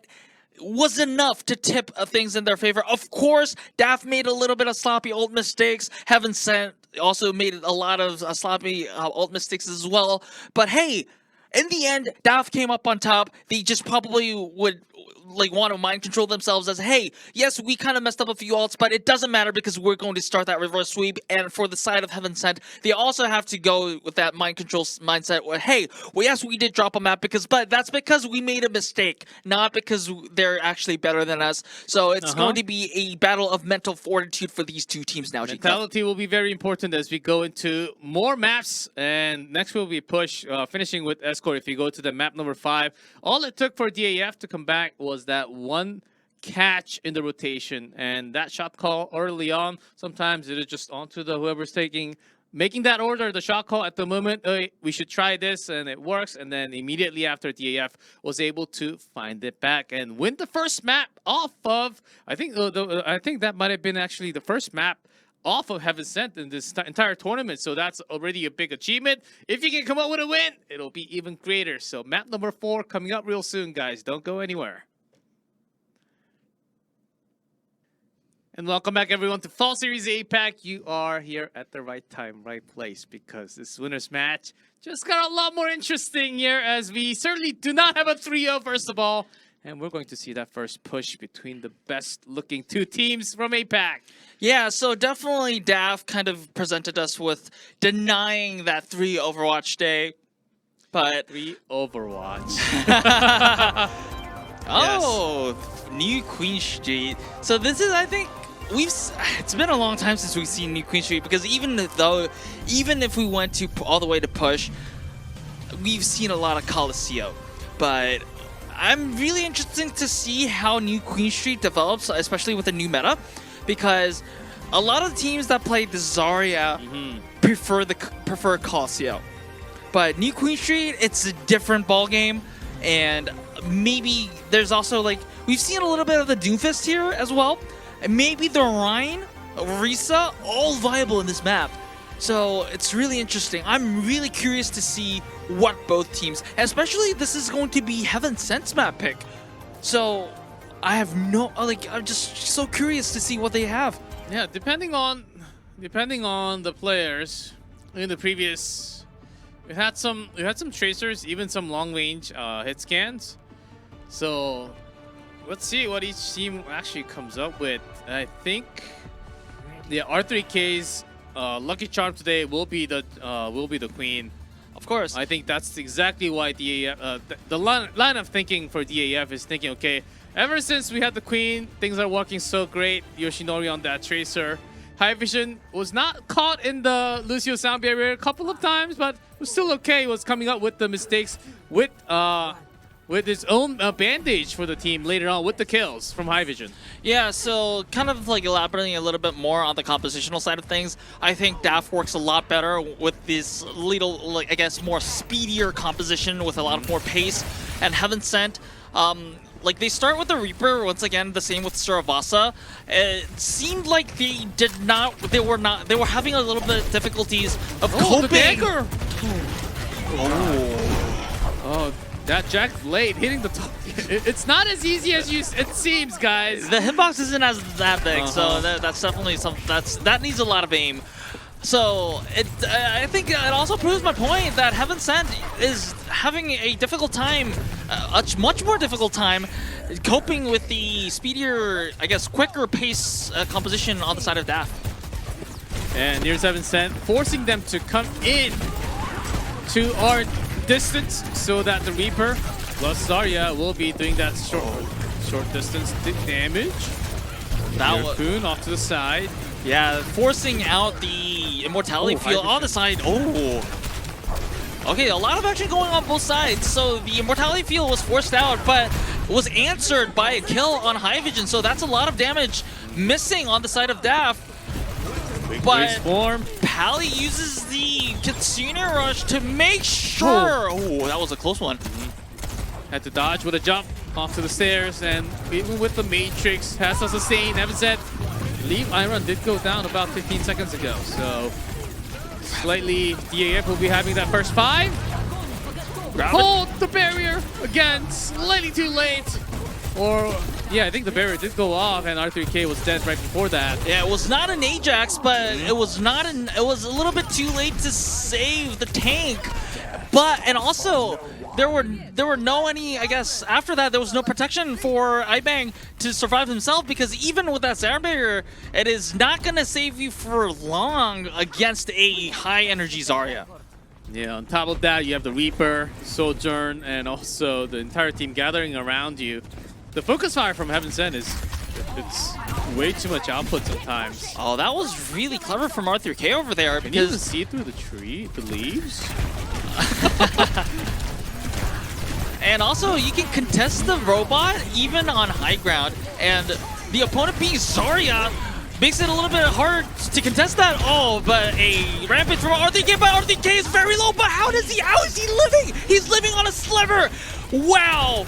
was enough to tip things in their favor. Of course, DAF made a little bit of sloppy ult mistakes. Heaven Sent also made a lot of sloppy ult mistakes as well. But hey, in the end, DAF came up on top. They just probably would want to mind control themselves as, hey, yes, we kind of messed up a few ults, but it doesn't matter because we're going to start that reverse sweep. And for the side of Heaven Sent, they also have to go with that mind control mindset where, hey, well, yes, we did drop a map but that's because we made a mistake, not because they're actually better than us. So it's going to be a battle of mental fortitude for these two teams now. Mentality will be very important as we go into more maps, and next will be push, finishing with Escort. If you go to the map number 5, all it took for DAF to come back was that one catch in the rotation, and that shot call early on. Sometimes it is just onto the whoever's making that order, the shot call at the moment. We should try this, and it works. And then immediately after, DAF was able to find it back and win the first map off of. I think that might have been actually the first map off of Heaven Sent in this entire tournament. So that's already a big achievement. If you can come up with a win, it'll be even greater. So map number 4 coming up real soon, guys. Don't go anywhere. And welcome back, everyone, to Fall Series APAC. You are here at the right time, right place, because this winner's match just got a lot more interesting here, as we certainly do not have a 3-0, first of all. And we're going to see that first push between the best-looking two teams from APAC. Yeah, so definitely DAF kind of presented us with denying that 3 Overwatch day. But 3 Overwatch. Oh, yes. New Queen Street. So this is, I think, it's been a long time since we've seen New Queen Street, because even if we went to all the way to push, we've seen a lot of Coliseum. But I'm really interested to see how New Queen Street develops, especially with the new meta, because a lot of teams that play the Zarya prefer Coliseum. But New Queen Street, it's a different ball game, and maybe there's also we've seen a little bit of the Doomfist here as well, and maybe the Rhine, Risa, all viable in this map. So it's really interesting. I'm really curious to see what both teams, especially this is going to be Heaven Sent's map pick. So I have I'm just so curious to see what they have. Yeah, depending on the players in the previous, we had some tracers, even some long range hit scans. So let's see what each team actually comes up with. I think R3K's lucky charm today will be the queen. Of course. I think that's exactly why DAF, the line of thinking for DAF is thinking, okay, ever since we had the queen, things are working so great. Yoshinori on that tracer. High Vision was not caught in the Lucio sound barrier a couple of times, but was still okay. Was coming up with the mistakes with his own bandage for the team later on with the kills from High Vision. Yeah, so kind of like elaborating a little bit more on the compositional side of things, I think DAF works a lot better with this little, like, I guess, more speedier composition with a lot of more pace. And Heaven Sent, like, they start with the Reaper, once again, the same with Suravasa. It seemed like they were having a little bit of difficulties of coping. The dagger! Oh, that Jack Blade hitting the top. It's not as easy as it seems, guys. The hitbox isn't that big, so that's definitely something that needs a lot of aim. So I think it also proves my point that Heaven Sent is having a difficult time, a much more difficult time, coping with the speedier, I guess, quicker pace composition on the side of DAF. And here's Heaven Sent, forcing them to come in to our distance so that the Reaper plus Zarya will be doing that short distance damage. That was off to the side. Yeah, forcing out the Immortality field on the side. Oh. Okay, a lot of action going on both sides. So the Immortality field was forced out, but was answered by a kill on High Vision. So that's a lot of damage missing on the side of DAF. But Pally uses the Kitsune Rush to make sure. Oh, that was a close one. Had to dodge with a jump off to the stairs, and even with the Matrix, has a sustain. Heaven Sent, Leave Iron did go down about 15 seconds ago, so slightly DAF will be having that first 5. Hold the barrier again, slightly too late. Or yeah, I think the barrier did go off, and R3K was dead right before that. Yeah, it was not an Ajax, but it was not an. It was a little bit too late to save the tank. And also there were no any. I guess after that there was no protection for Ibang to survive himself, because even with that sound barrier, it is not gonna save you for long against a high energy Zarya. Yeah, on top of that, you have the Reaper, Sojourn, and also the entire team gathering around you. The focus fire from Heaven Sent it's way too much output sometimes. Oh, that was really clever from R3K over there. Can you even see through the leaves? And also, you can contest the robot even on high ground, and the opponent being Zarya makes it a little bit harder to contest that. Oh, but a rampage from R3K, but R3K is very low. But how is he living? He's living on a sliver. Wow.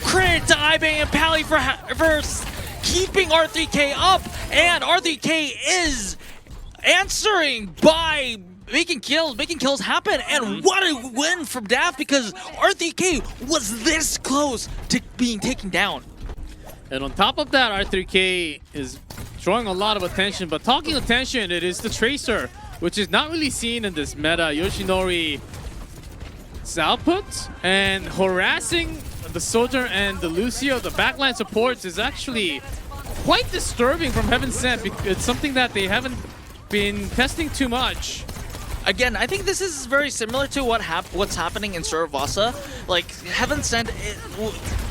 Credit to Ibang and Pally for keeping R3K up, and R3K is answering by making kills happen. And what a win from DAF, because R3K was this close to being taken down. And on top of that, R3K is drawing a lot of attention, but talking attention, it is the Tracer, which is not really seen in this meta. Yoshinori's output and harassing the Soldier and the Lucio, the backline supports, is actually quite disturbing from Heaven Sent. It's something that they haven't been testing too much. Again, I think this is very similar to what's happening in Suravasa. Like, Heaven Sent,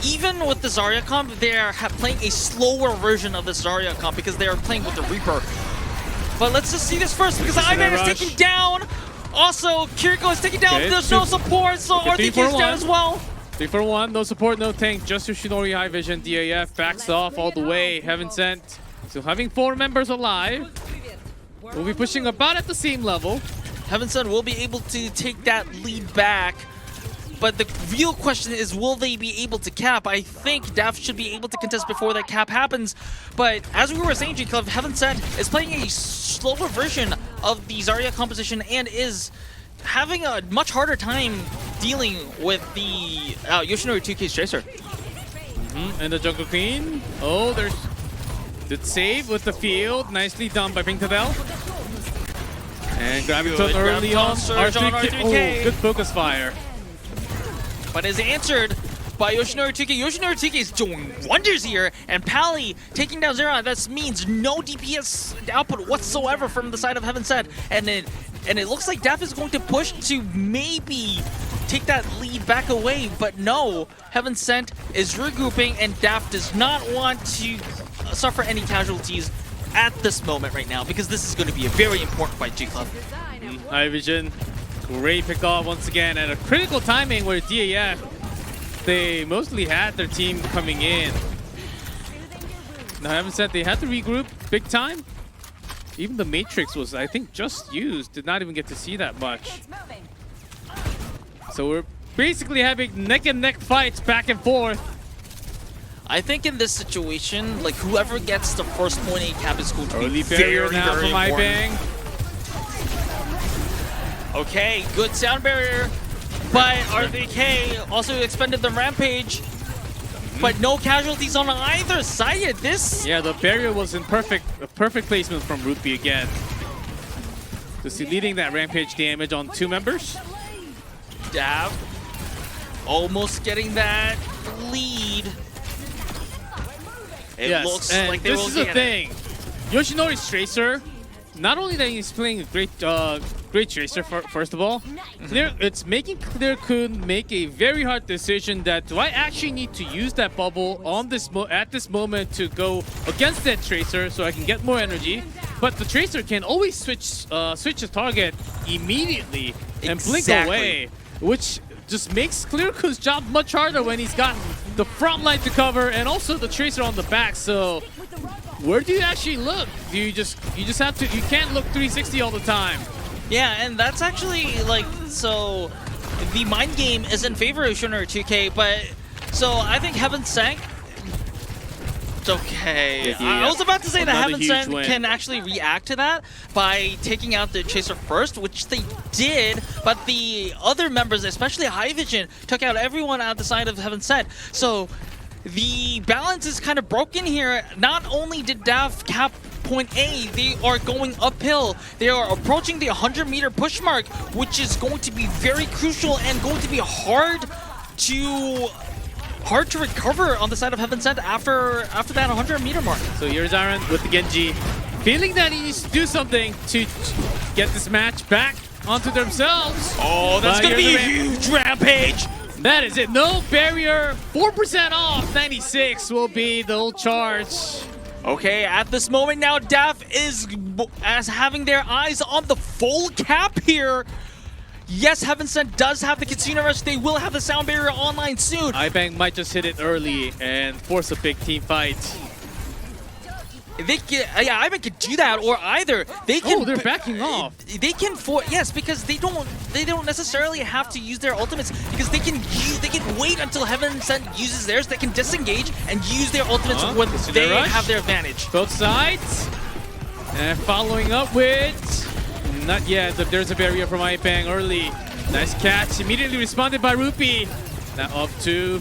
even with the Zarya comp, they are playing a slower version of the Zarya comp because they are playing with the Reaper. But let's just see this first, because Ibang is taken down. Also, Kiriko is taken down. There's no support, so R3K is down as well. 3 for 1, no support, no tank, just Yoshinori, High Vision, DAF backs off all the way. Heaven Sent still having 4 members alive. We'll be pushing about at the same level. Heaven Sent will be able to take that lead back, but the real question is, will they be able to cap? I think DAF should be able to contest before that cap happens, but as we were saying, G-Club, Heaven Sent is playing a slower version of the Zarya composition and is having a much harder time dealing with the Yoshinori 2K's Tracer. And the Jungle Queen. Oh, there's the save with the field. Nicely done by Pinktabel. And Graviton early on. Surge on R3K. Oh, good focus fire. But is answered off by Yoshinori 2K. Yoshinori 2K is doing wonders here, and Pally taking down Zero. That means no DPS output whatsoever from the side of Heaven Sent, and it looks like DAF is going to push to maybe take that lead back away, but no, Heaven Sent is regrouping, and DAF does not want to suffer any casualties at this moment right now, because this is going to be a very important fight, G-Club. High Vision, great pick off once again at a critical timing where DAF, they mostly had their team coming in. Now, Heaven Sent, they had to regroup big time. Even the Matrix was, I think, just used. Did not even get to see that much. So we're basically having neck and neck fights back and forth. I think in this situation, like whoever gets the first point A cap is going to be barrier very, now very from important. iBang. Okay, good sound barrier, but RDK also expended the Rampage, but no casualties on either side of this. Yeah, the barrier was in perfect placement from Rupee again. Just leading that Rampage damage on 2 members. DAF almost getting that lead. It looks like they will get it. This is the thing. Yoshinori's Tracer, not only that he's playing a great Tracer, first of all, it's making Clear Kun make a very hard decision that do I actually need to use that bubble on this at this moment to go against that Tracer so I can get more energy, but the Tracer can always switch the target immediately and blink away, which just makes Clear Kun's job much harder when he's got the front line to cover and also the Tracer on the back. So where do you actually look? Do you just have to, you can't look 360 all the time. Yeah, and that's actually like, so the mind game is in favor of Yoshinori 2K, but so I think Heaven Sent, okay. I was about to say that Heaven Sent can actually react to that by taking out the Chaser first, which they did, but the other members, especially High Vision, took out everyone out the side of Heaven Sent. So the balance is kind of broken here. Not only did DAF cap point A, they are going uphill. They are approaching the 100-meter push mark, which is going to be very crucial and going to be hard to recover on the side of Heaven Sent after that 100-meter mark. So here's Aaron with the Genji, feeling that he needs to do something to get this match back onto themselves. Oh, that's going to be a huge Rampage. That is it. No barrier. 4% off. 96 will be the old charge. Okay, at this moment now, DAF is having their eyes on the full cap here. Yes, Heaven Sent does have the Kitsune Rush. They will have the sound barrier online soon. iBang might just hit it early and force a big team fight. They can, yeah, iBang could do that, or either they can. Oh, they're backing off. They can yes, because they don't necessarily have to use their ultimates, because they can wait until Heaven Sent uses theirs. They can disengage and use their ultimates when they have their advantage. Both sides, and following up with not yet. There's a barrier from iBang early. Nice catch, immediately responded by Rupee. Now up to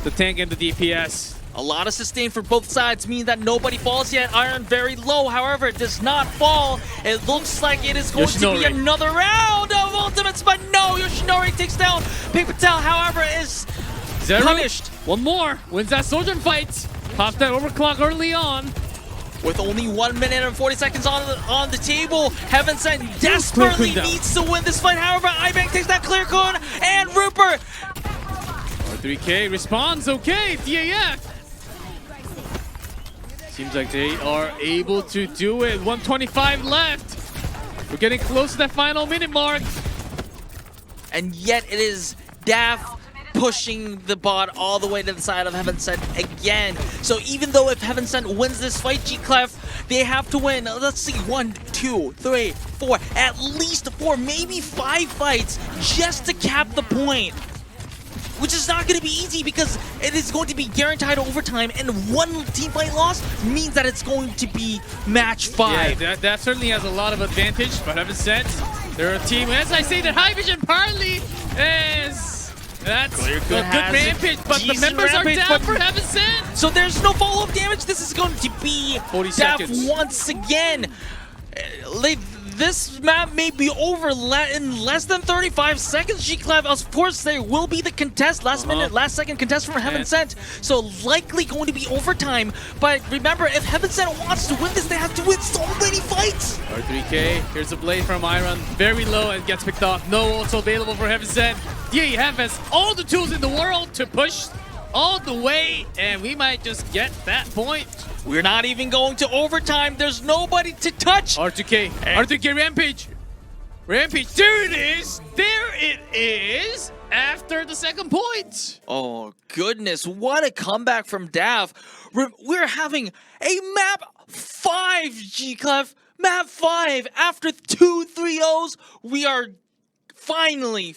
the tank and the DPS. A lot of sustain for both sides, meaning that nobody falls yet. Iron very low, however, it does not fall. It looks like it is going to be another round of ultimates, but no, Yoshinori takes down Pink Patel, however, is punished. One more, wins that Soldier fight. Popped that overclock early on. With only 1 minute and 40 seconds on the table, Heaven Sent desperately needs to win this fight. However, iBang takes that Clear Kun, and Rupert. R3K responds, okay, DAF. Seems like they are able to do it. 125 left. We're getting close to that final minute mark. And yet it is DAF pushing the bot all the way to the side of Heaven Sent again. So even though if Heaven Sent wins this fight, G-Clef, they have to win, let's see, 1, 2, 3, 4, at least 4, maybe 5 fights just to cap the point. Which is not going to be easy, because it is going to be guaranteed overtime, and one team fight loss means that it's going to be match 5. Yeah, that certainly has a lot of advantage, but Heaven Sent, they're a team, as I say, that High Vision Parley is... That's a good Rampage, but the members are down for Heaven Sent. So there's no follow-up damage. This is going to be 40 DAF seconds. once again. this map may be over in less than 35 seconds, G-Clev. Of course, there will be the contest, last second contest from Heaven Sent. So likely going to be overtime. But remember, if Heaven Sent wants to win this, they have to win so many fights. R3K, here's a blade from Iron, very low and gets picked off. No also available for Heaven Sent. DAF has all the tools in the world to push all the way, and we might just get that point. We're not even going to overtime. There's nobody to touch. R2K, R2K Rampage. Rampage, there it is. There it is after the second point. Oh, goodness. What a comeback from DAF. We're having a map 5, G-Clef. Map 5. After 2 3-0s, we are finally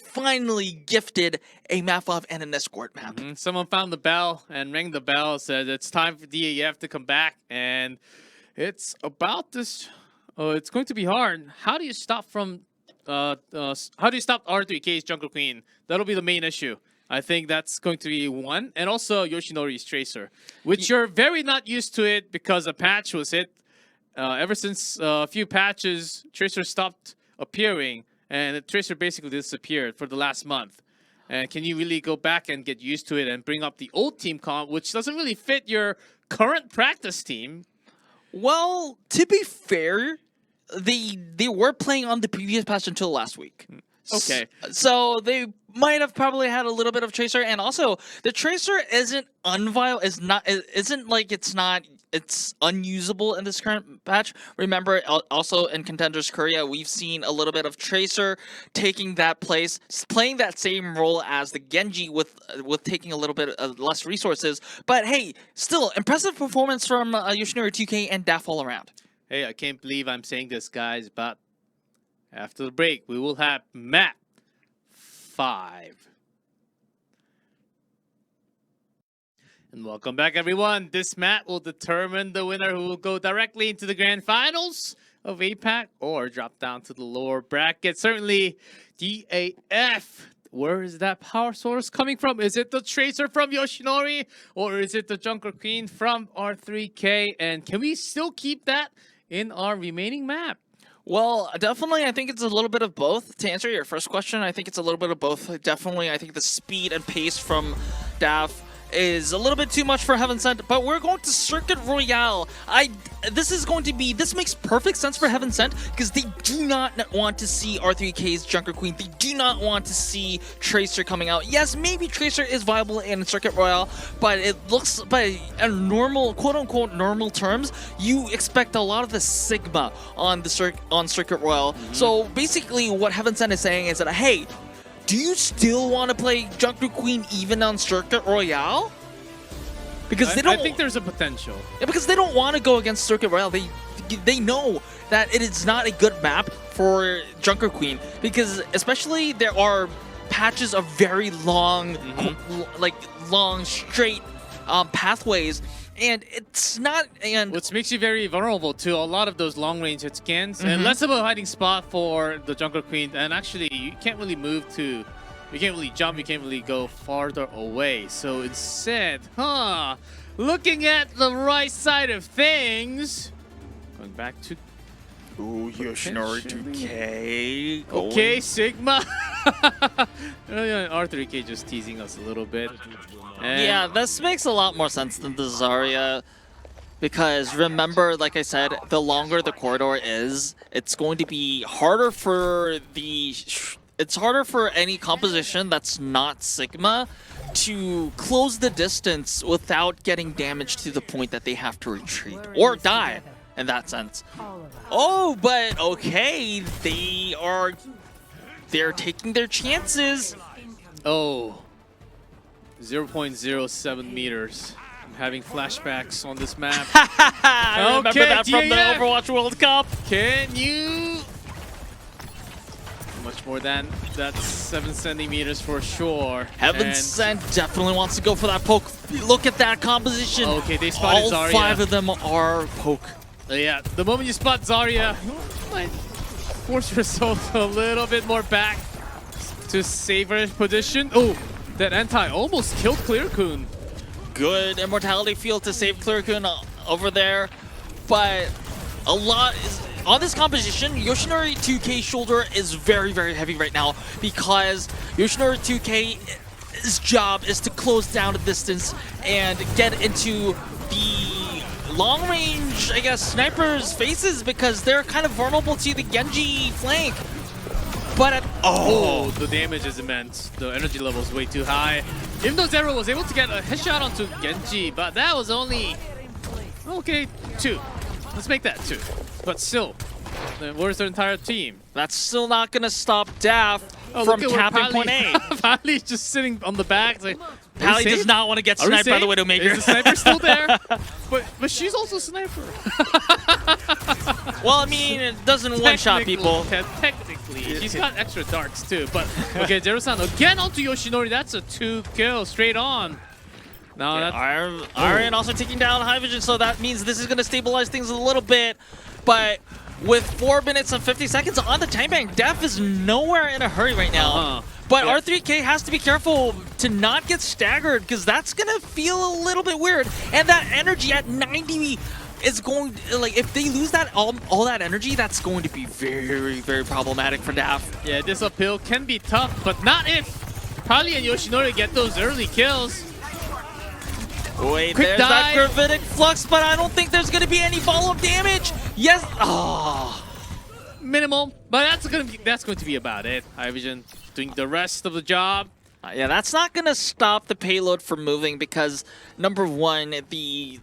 gifted a map 5 and an escort map. Someone found the bell and rang the bell, said it's time for DAF to come back, and it's about this. Oh, it's going to be hard. How do you stop from? How do you stop R3K's Jungle Queen? That'll be the main issue. I think that's going to be one, and also Yoshinori's Tracer, which you're very not used to it because a patch was hit. Ever since a few patches, Tracer stopped appearing. And the Tracer basically disappeared for the last month. And can you really go back and get used to it and bring up the old team comp, which doesn't really fit your current practice team? Well, to be fair, they were playing on the previous patch until last week. Okay. So they might have probably had a little bit of Tracer, and also the Tracer isn't unviable. It's unusable in this current patch. Remember, also in Contenders Korea, we've seen a little bit of Tracer taking that place, playing that same role as the Genji with taking a little bit less resources. But hey, still impressive performance from Yoshinori 2K and DAF all around. Hey, I can't believe I'm saying this, guys, but after the break, we will have map 5. And welcome back, everyone. This map will determine the winner who will go directly into the grand finals of APAC or drop down to the lower bracket. Certainly, DAF. Where is that power source coming from? Is it the Tracer from Yoshinori or is it the Jungle Queen from R3K? And can we still keep that in our remaining map? Well, definitely, I think it's a little bit of both. To answer your first question, I think it's a little bit of both. Definitely, I think the speed and pace from DAF is a little bit too much for Heaven Sent, but we're going to Circuit Royale. This makes perfect sense for Heaven Sent because they do not want to see R3K's Junker Queen. They do not want to see Tracer coming out. Yes, maybe Tracer is viable in Circuit Royale, but it looks, by a normal, quote-unquote normal terms, you expect a lot of the Sigma on Circuit Royale. So basically what Heaven Sent is saying is that, hey, do you still want to play Junker Queen even on Circuit Royale? Because they don't. I think there's a potential. Yeah, because they don't want to go against Circuit Royale. They know that it is not a good map for Junker Queen because especially there are patches of very long, long straight pathways. And it's not, and which makes you very vulnerable to a lot of those long-range hit scans, and less of a hiding spot for the Jungle Queen. And actually, you can't really move to, you can't really jump, you can't really go farther away. So instead, looking at the right side of things, going back to Yoshinori 2K. Okay, Sigma. R3K just teasing us a little bit. And yeah, this makes a lot more sense than the Zarya. Because remember, like I said, the longer the corridor is, it's going to be harder for any composition that's not Sigma to close the distance without getting damaged to the point that they have to retreat or die in that sense. Oh, but okay, they're taking their chances. Oh, 0.07 meters. I'm having flashbacks on this map. I remember that from the Overwatch World Cup. Can you? Much more than that 7 centimeters for sure. Heaven Sent definitely wants to go for that poke. Look at that composition. Okay, they spotted Zarya. All 5 of them are poke. Yeah, the moment you spot Zarya, you might force yourself a little bit more back to save her position. Oh, that anti almost killed Clearcoon. Good immortality field to save Clearcoon over there, but a lot is on this composition, Yoshinori 2K's shoulder is very, very heavy right now because Yoshinori 2K's job is to close down the distance and get into the long range, I guess, snipers' faces because they're kind of vulnerable to the Genji flank. But the damage is immense. The energy level is way too high. Even though Zero was able to get a headshot onto Genji, but that was only, okay, 2. Let's make that 2. But still, where's their entire team? That's still not going to stop DAF from capping point A. Pali's just sitting on the back. Like, Pali does not want to get sniped by the Widowmaker. Is the sniper still there? but she's also a sniper. Well, I mean, it doesn't one-shot people. Technically, she's got extra darts too. But okay, Zero-san again onto Yoshinori. That's a 2 kill straight on. Now that's Iron also taking down High Vision, so that means this is going to stabilize things a little bit. But with 4 minutes and 50 seconds on the time bank, DAF is nowhere in a hurry right now. But R3K has to be careful to not get staggered because that's going to feel a little bit weird. And that energy at 90 is going, like, if they lose that all that energy, that's going to be very, very problematic for DAF. Yeah, this uphill can be tough, but not if Pali and Yoshinori get those early kills. Wait, there's that gravitic flux, but I don't think there's going to be any follow-up damage. Yes. Minimal, but that's going to be about it. High Vision doing the rest of the job. Yeah, that's not going to stop the payload from moving because, number one, the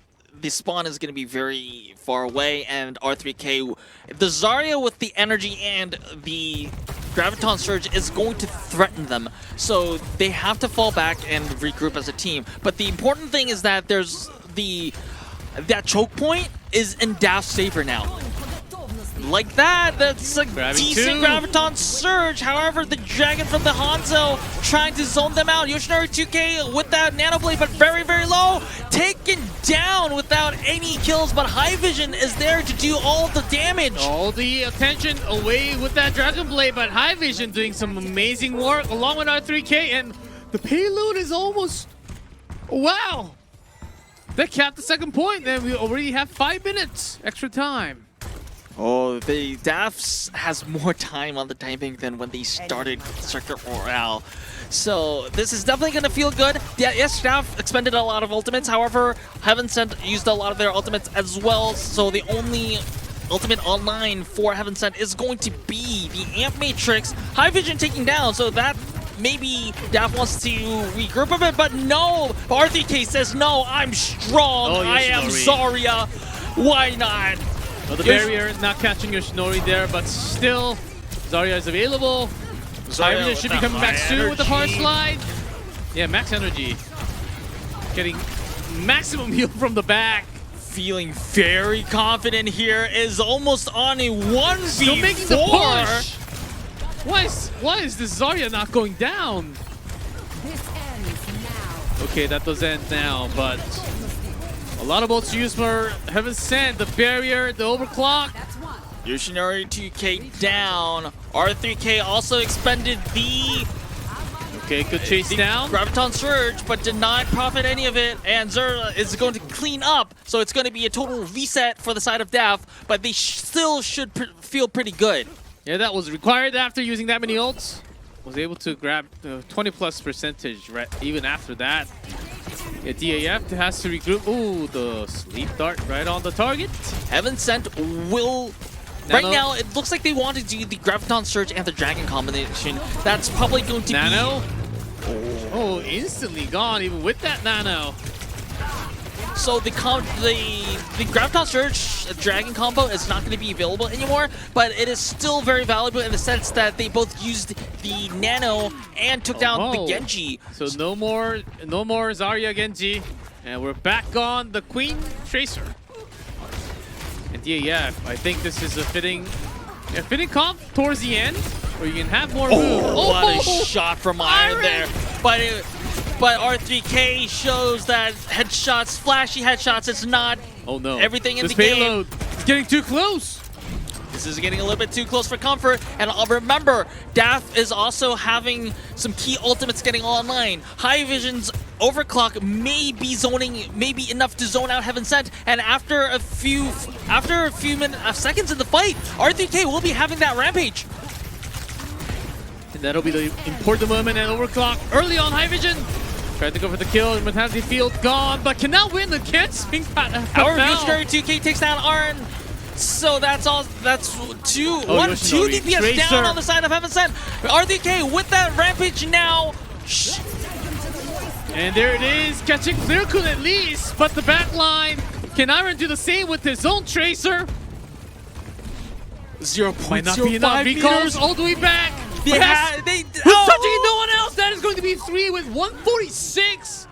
spawn is going to be very far away, and R3K, the Zarya with the energy and the Graviton Surge is going to threaten them. So they have to fall back and regroup as a team. But the important thing is that there's that choke point is in DAF's favor now. Like that, that's a decent Graviton Surge. However, the Dragon from the Hanzo trying to zone them out. Yoshinori 2K with that Nano Blade, but very, very low. Taken down without any kills, but High Vision is there to do all the damage. All the attention away with that Dragon Blade, but High Vision doing some amazing work along with R3K, and the payload is almost... Wow! They capped the second point, and we already have 5 minutes extra time. Oh, the DAF has more time on the timing than when they started Circuit Royale. So this is definitely going to feel good. Yeah, yes, DAF expended a lot of ultimates. However, Heaven Sent used a lot of their ultimates as well. So the only ultimate online for Heaven Sent is going to be the Amp Matrix. High Vision taking down, so that maybe DAF wants to regroup a bit, but no. R3K says, no, I'm strong. I am Zarya. Why not? Well, the barrier not catching Yoshinori there, but still, Zarya is available. Zarya should be coming back soon with the power slide. Yeah, max energy. Getting maximum heal from the back. Feeling very confident here, is almost on a 1v4. Still making the push. Why is this Zarya not going down? This ends now. Okay, that does end now, but a lot of bolts used for Heaven Sent, the barrier, the overclock. Yoshinori 2K down. R3K also expended the good chase down. Graviton Surge, but did not profit any of it. And Zura is going to clean up, so it's going to be a total reset for the side of DAF, but they still should feel pretty good. Yeah, that was required after using that many ults. Was able to grab 20+% right even after that. Yeah, DAF has to regroup. Ooh, the sleep dart right on the target. Heaven Sent will... Right now, it looks like they want to do the Graviton Surge and the Dragon combination. That's probably going to Nano? Oh, instantly gone even with that Nano. So the Graviton Surge Dragon combo is not going to be available anymore, but it is still very valuable in the sense that they both used the Nano and took down the Genji. So no more Zarya Genji, and we're back on the Queen Tracer. And yeah, I think this is a fitting comp towards the end, where you can have more room. What a shot from Iron there! But R3K shows that headshots, flashy headshots, it's not everything in the game. Payload is getting too close. This is getting a little bit too close for comfort. And remember, DAF is also having some key ultimates getting online. High Vision's Overclock may be zoning, maybe enough to zone out Heaven Sent, and after a few seconds in the fight, R3K will be having that rampage. And that'll be the important moment, and Overclock early on high vision. Tried to go for the kill, and Mentality Field gone, but cannot win against Swing Our Visionary 2K takes down Arn. So that's all. That's two DPS Tracer down on the side of Heaven Sent. R3K with that rampage now. And there it is, catching Clearcoon at least, but the back line, can Iron do the same with his own Tracer? 0.05 Might not be enough, he calls all the way back. They With touching no one else, that is going to be 3 with 146.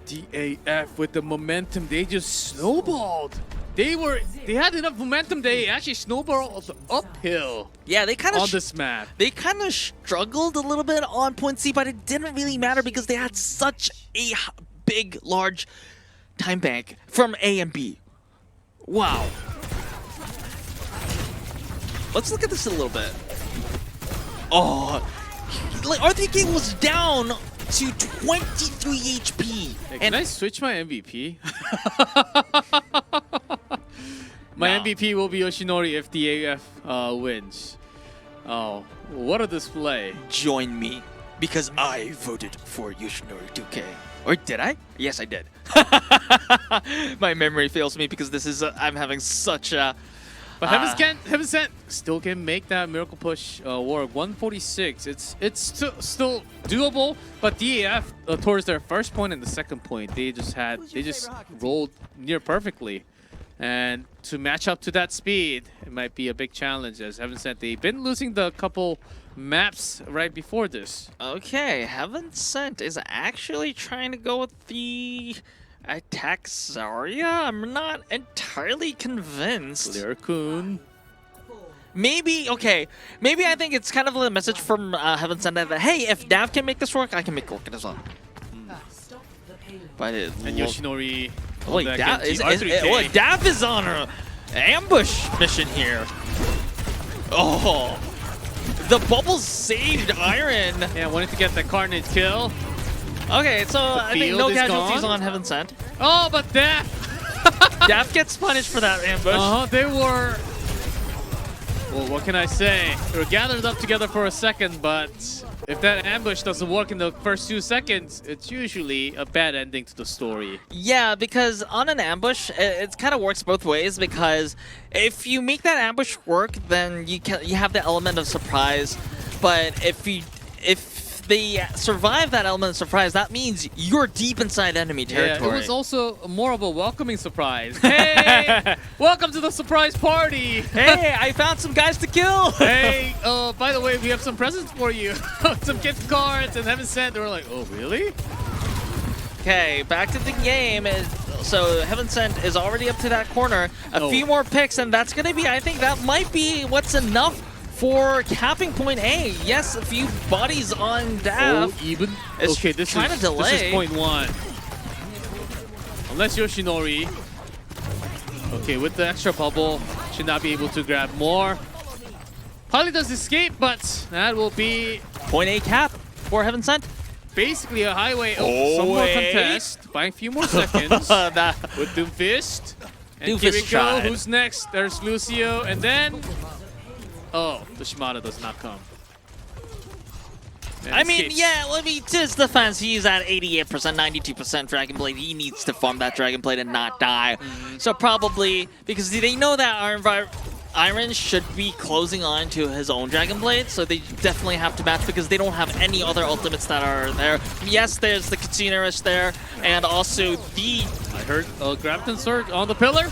DAF with the momentum, they just snowballed. They had enough momentum, they actually snowballed uphill. Yeah, they kind of on this map. They kind of struggled a little bit on point C, but it didn't really matter because they had such a big, large time bank from A and B. Wow. Let's look at this a little bit. Oh, like R3K was down to 23 HP. Hey, can I switch my MVP? My MVP will be Yoshinori if DAF wins. Oh, what a display. Join me, because I voted for Yoshinori 2K. Or did I? Yes, I did. My memory fails me because this is, I'm having such a... But Heaven Sent still can make that miracle push work. 146. It's still doable, but DAF towards their first point and the second point, they just rolled near perfectly. And to match up to that speed, it might be a big challenge, as Heaven Sent, they've been losing the couple maps right before this. Okay, Heaven Sent is actually trying to go with the attack Zarya. I'm not entirely convinced. Clearcoon. Maybe, okay, maybe I think it's kind of a message from Heaven Sent that, hey, if DAF can make this work, I can make it work as well. But and Yoshinori. Wait, DAF is on an ambush mission here. Oh, the bubble saved Iron. Yeah, wanted to get the Carnage kill. Okay, so I think no casualties on Heaven Sent. Oh, but DAF. DAF gets punished for that ambush. They were... Well, what can I say? They were gathered up together for a second, but if that ambush doesn't work in the first 2 seconds, it's usually a bad ending to the story. Yeah, because on an ambush, it kind of works both ways, because if you make that ambush work, then you have the element of surprise. But if they survive that element of surprise, that means you're deep inside enemy territory. Yeah, it was also more of a welcoming surprise. Hey, welcome to the surprise party. Hey, I found some guys to kill. Hey, by the way, we have some presents for you. Some gift cards, and Heaven Sent. They were like, oh, really? Okay, back to the game. So Heaven Sent is already up to that corner. A few more picks, and that's going to be, I think that might be what's enough for capping point A. Yes, a few bodies on DAF. Oh, even? It's okay, this kind of delayed. This is point 1. Unless Yoshinori. Okay, with the extra bubble, should not be able to grab more. Probably does escape, but that will be... Point A cap for Heaven Sent. Basically a highway. Some more contest. Buying a few more seconds. With Doomfist. And here we go. Who's next? There's Lucio, and then... Oh, the Shimada does not come. I mean, yeah, let me, to his defense, he's at 88%, 92% Dragon Blade. He needs to farm that Dragon Blade and not die. So probably, because they know that Iron should be closing on to his own Dragon Blade, so they definitely have to match because they don't have any other ultimates that are there. Yes, there's the Katsuna there, and also the... I heard Grafton Surge on the pillar.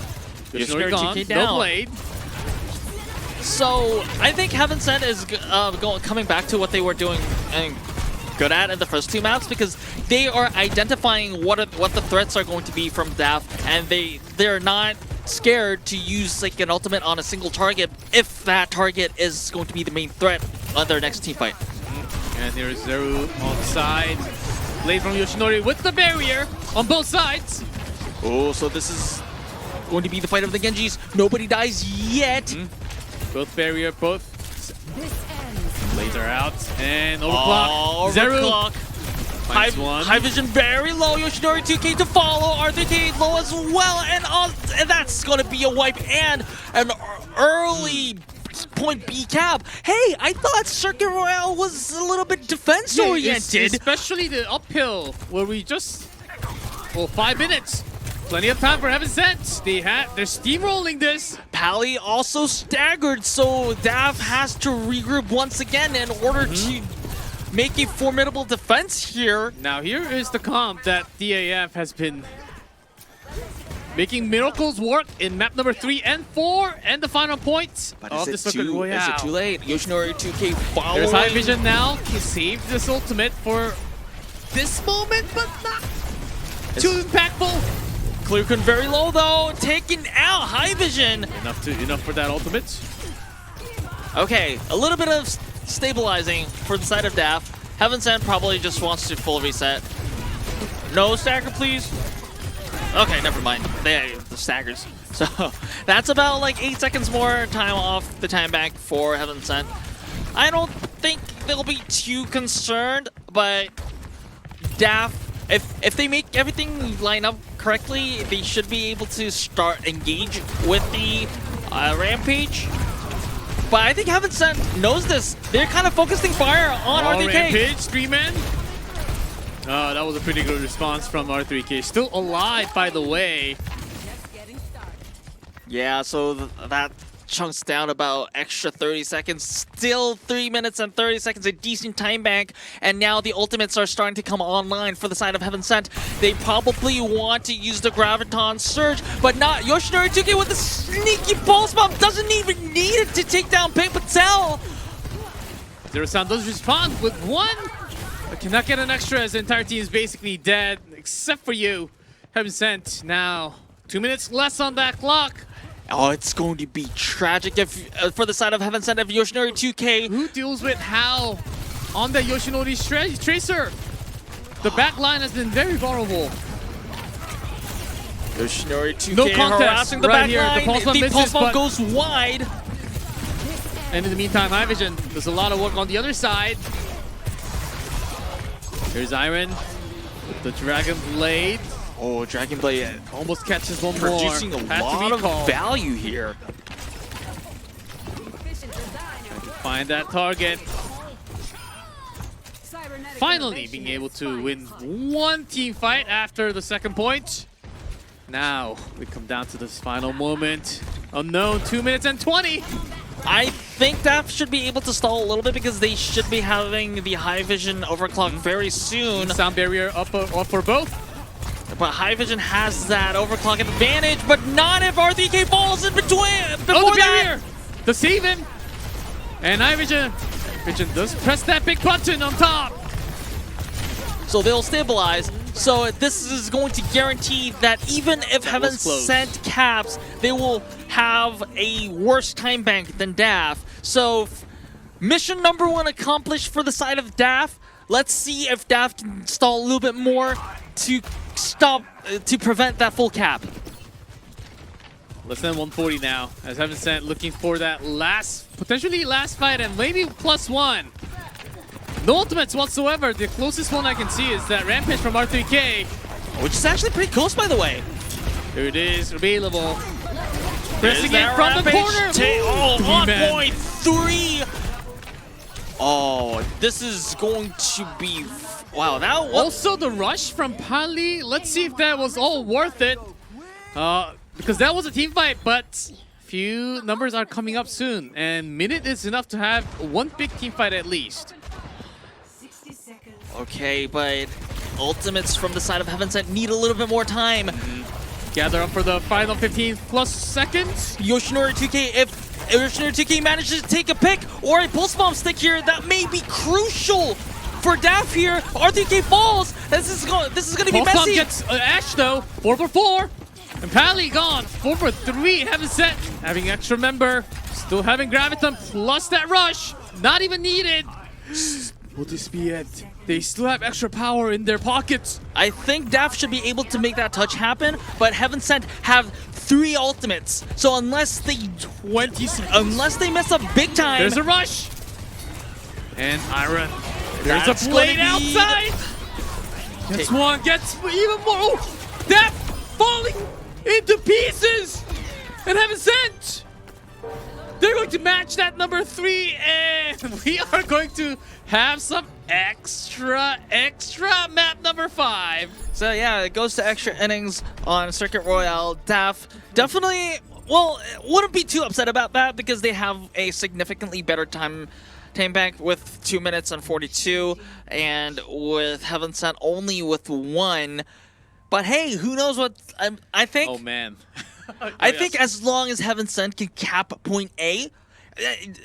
Yoshinori gone, down. no blade. So I think Heaven Sent is coming back to what they were doing and good at in the first 2 maps, because they are identifying what the threats are going to be from DAF, and they're not scared to use like an ultimate on a single target if that target is going to be the main threat on their next team fight. And there's Zeru on the side. Blade from Yoshinori with the barrier on both sides. Oh, so this is going to be the fight of the Genjis. Nobody dies yet. Both barrier, both blades are out, and overclock. Oh, Zeru. overclock. Finds one. High vision very low. Yoshinori 2K to follow. R3K low as well. And that's going to be a wipe and an early point B cap. Hey, I thought Circuit Royale was a little bit defense oriented. Especially the uphill where we just, well, 5 minutes. Plenty of time for Heaven Sent. They're steamrolling this. Pally also staggered, so DAF has to regroup once again in order to make a formidable defense here. Now here is the comp that DAF has been making miracles work in map number 3 and 4 and the final points of the Circuit Royale. Is it too late? Yoshinori 2K following. There's High Vision now. He saved this ultimate for this moment, but not too impactful. Clearcon very low though, taking out High Vision. Enough for that ultimate. Okay, a little bit of stabilizing for the side of DAF. Heaven Sent probably just wants to full reset. No stagger, please. Okay, never mind. The staggers. So that's about like 8 seconds more time off the time bank for Heaven Sent. I don't think they'll be too concerned, but DAF, if they make everything line up correctly, they should be able to start engage with the Rampage. But I think Heaven Sent knows this. They're kind of focusing fire on R3K. Rampage, 3-man. Oh, that was a pretty good response from R3K. Still alive, by the way. Yeah, so that chunks down about extra 30 seconds. Still 3 minutes and 30 seconds, a decent time bank. And now the ultimates are starting to come online for the side of Heaven Sent. They probably want to use the Graviton Surge, but not Yoshinori 2K with the sneaky pulse bomb. Doesn't even need it to take down Pink Patel. Zero-San does respond with one, but cannot get an extra as the entire team is basically dead, except for you. Heaven Sent now. 2 minutes less on that clock. Oh, it's going to be tragic if for the side of Heaven Sent of Yoshinori 2K. Who deals with how on the Yoshinori Tracer? The back line has been very vulnerable. Yoshinori 2K No contest harassing the right back here. line. The pulse bomb misses, pulse bomb but goes wide. And in the meantime, High Vision does a lot of work on the other side. Here's Iron with the Dragon Blade. Oh, Dragon Blade Almost catches one more. producing a Has to lot be of called. value here. Find that target. Finally being able to win one team fight after the second point. Now we come down to this final moment. Unknown, 2 minutes and 20. I think DAF should be able to stall a little bit because they should be having the High Vision overclock very soon. Sound barrier up for both. But High Vision has that overclock advantage, but not if R3K falls in between. Before the that, barrier! To save him. And High Vision does press that big button on top. so they'll stabilize. So this is going to guarantee that even if Heaven close. Sent caps, they will have a worse time bank than DAF. So mission number 1 accomplished for the side of DAF. Let's see if DAF can stall a little bit more to to prevent that full cap. Less than 140 now, as Heaven Sent looking for that potentially last fight and maybe +1. No ultimates whatsoever. The closest one I can see is that Rampage from R3K. Which is actually pretty close, by the way. There it is, available. Pressing it from the corner. Oh, 3-man. 1.3. Oh, this is going to be... Wow, that was... Also the rush from Pali. Let's see if that was all worth it. Because that was a team fight, but few numbers are coming up soon. And minute is enough to have one big team fight at least. Okay, but ultimates from the side of Heaven Sent need a little bit more time. Gather up for the final 15 plus seconds. Yoshinori 2K, if Yoshinori 2K manages to take a pick or a pulse bomb stick here, that may be crucial for DAF here. R3K falls. This is going to be Pulse bomb messy. gets Ash though. 4 for 4. And Pali gone. 4 for 3. Heaven Sent having extra member. Still having Graviton plus that rush. Not even needed. Will this be it? They still have extra power in their pockets. I think DAF should be able to make that touch happen, but Heaven Sent have 3 ultimates. So unless they mess up big time, There's a rush. And Iron. There's a blade outside. Gets one, gets even more. Oh, that falling into pieces. And Heaven Sent. They're going to match that number 3, and we are going to have some extra map number 5. So yeah, it goes to extra innings on Circuit Royale. DAF definitely, well, wouldn't be too upset about that because they have a significantly better time bank with 2 minutes and 42, and with Heaven Sent only with 1. But hey, who knows what I think? Oh man. I think as long as Heaven Sent can cap point A,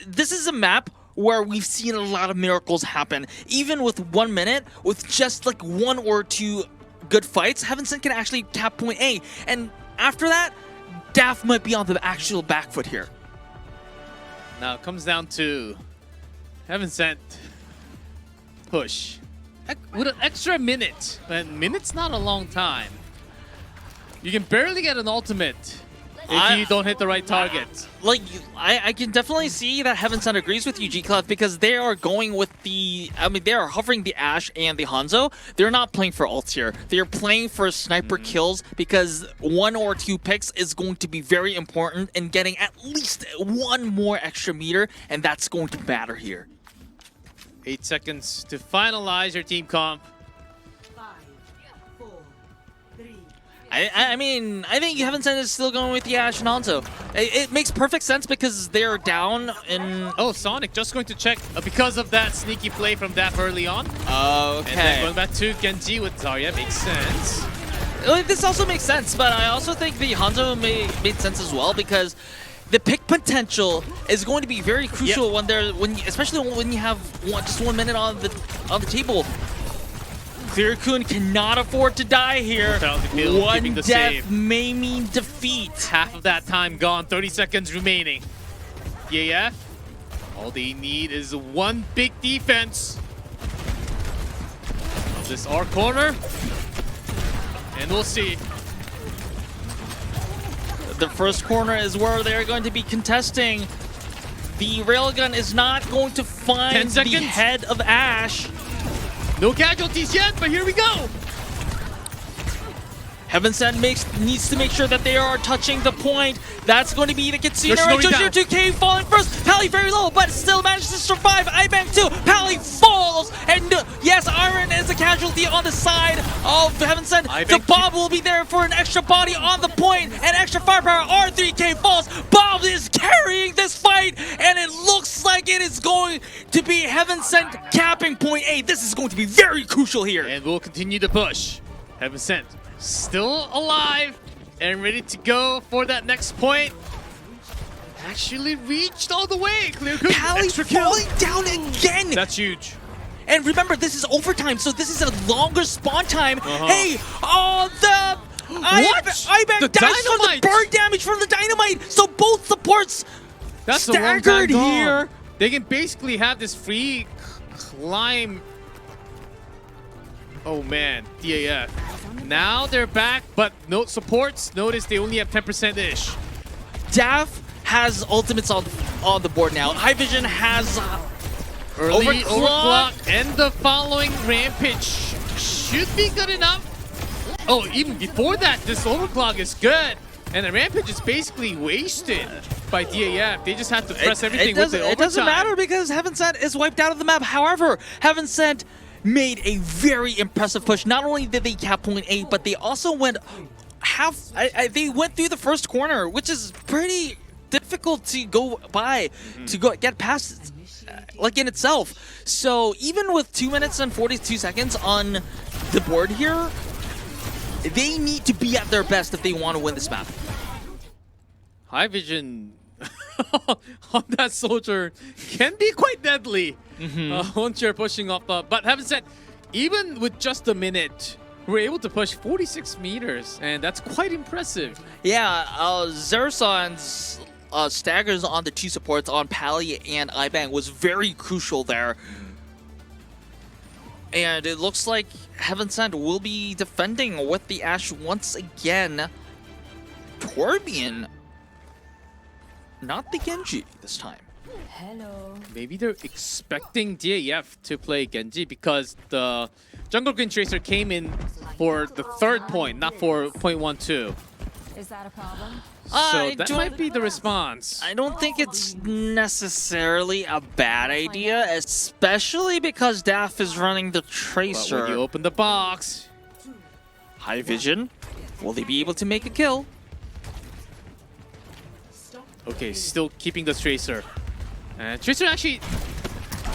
this is a map where we've seen a lot of miracles happen. Even with 1 minute, with just like 1 or 2 good fights, Heaven Sent can actually cap point A. And after that, DAF might be on the actual back foot here. Now it comes down to Heaven Sent push. With an extra minute, and minute's not a long time. You can barely get an ultimate if you don't hit the right target. Like, I can definitely see that Heaven Sent agrees with you, G-Cloud, because they are going with the... I mean, they are hovering the Ashe and the Hanzo. They're not playing for ults here. They're playing for sniper kills because 1 or 2 picks is going to be very important in getting at least 1 more extra meter, and that's going to matter here. 8 seconds to finalize your team comp. 5, 4, 3. I mean, I think Heaven Sent is still going with the Ashe and Hanzo. It makes perfect sense because they're down in... Oh, Sonic just going to check because of that sneaky play from DAF early on. Okay. And then going back to Genji with Zarya makes sense. This also makes sense, but I also think the Hanzo made sense as well because the pick potential is going to be very crucial especially when you have just 1 minute on the table. Clear-Kun cannot afford to die here. One death may mean defeat. Half of that time gone, 30 seconds remaining. DAF, all they need is 1 big defense of this R corner. And we'll see. The first corner is where they're going to be contesting. The railgun is not going to find the head of Ashe. No casualties yet, but here we go. Heaven Sent needs to make sure that they are touching the point. That's going to be the Kitsune. Joshua 2K falling first. Pally very low, but still manages to survive. Ibank 2. Pally falls. And yes, Iron is a casualty on the side of Heaven Sent. The Bob will be there for an extra body on the point and extra firepower. R3K falls. Bob is carrying this fight, and it looks like it is going to be Heaven Sent capping point A. This is going to be very crucial here. And we'll continue to push. Heaven Sent still alive and ready to go for that next point. Actually reached all the way. Clear-Kun, Pally falling down again. That's huge. And remember, this is overtime, so this is a longer spawn time. Hey, Ibank dies from the burn damage from the dynamite. So both supports staggered here. They can basically have this free climb. Oh man, DAF. Now they're back, but no supports. Notice they only have 10%-ish. DAF has ultimates on the board now. High Vision has early overclock, and the following Rampage should be good enough. Oh, even before that, this overclock is good. And the Rampage is basically wasted by DAF. They just have to press everything with the overtime. It doesn't matter because Heaven Sent is wiped out of the map. However, Heaven Sent made a very impressive push. Not only did they cap point 8, but they also went they went through the first corner, which is pretty difficult to go by, to get past, like in itself. So even with 2 minutes and 42 seconds on the board here, they need to be at their best if they want to win this map. High Vision on that soldier can be quite deadly once you're pushing off the... But Heaven Sent, even with just a minute, we're able to push 46 meters, and that's quite impressive. Yeah, Zerason's staggers on the 2 supports on Pally and Ibank was very crucial there. And it looks like Heaven Sent will be defending with the Ashe once again. Torbjorn, not the Genji this time. Hello. Maybe they're expecting DAF to play Genji because the Jungle Green Tracer came in for the third point, not for point 1-2. Is that a problem? So that might be the response. I don't think it's necessarily a bad idea, especially because DAF is running the But Tracer. when you open the box, High vision. Will they be able to make a kill? okay, still keeping the Tracer. And Tracer actually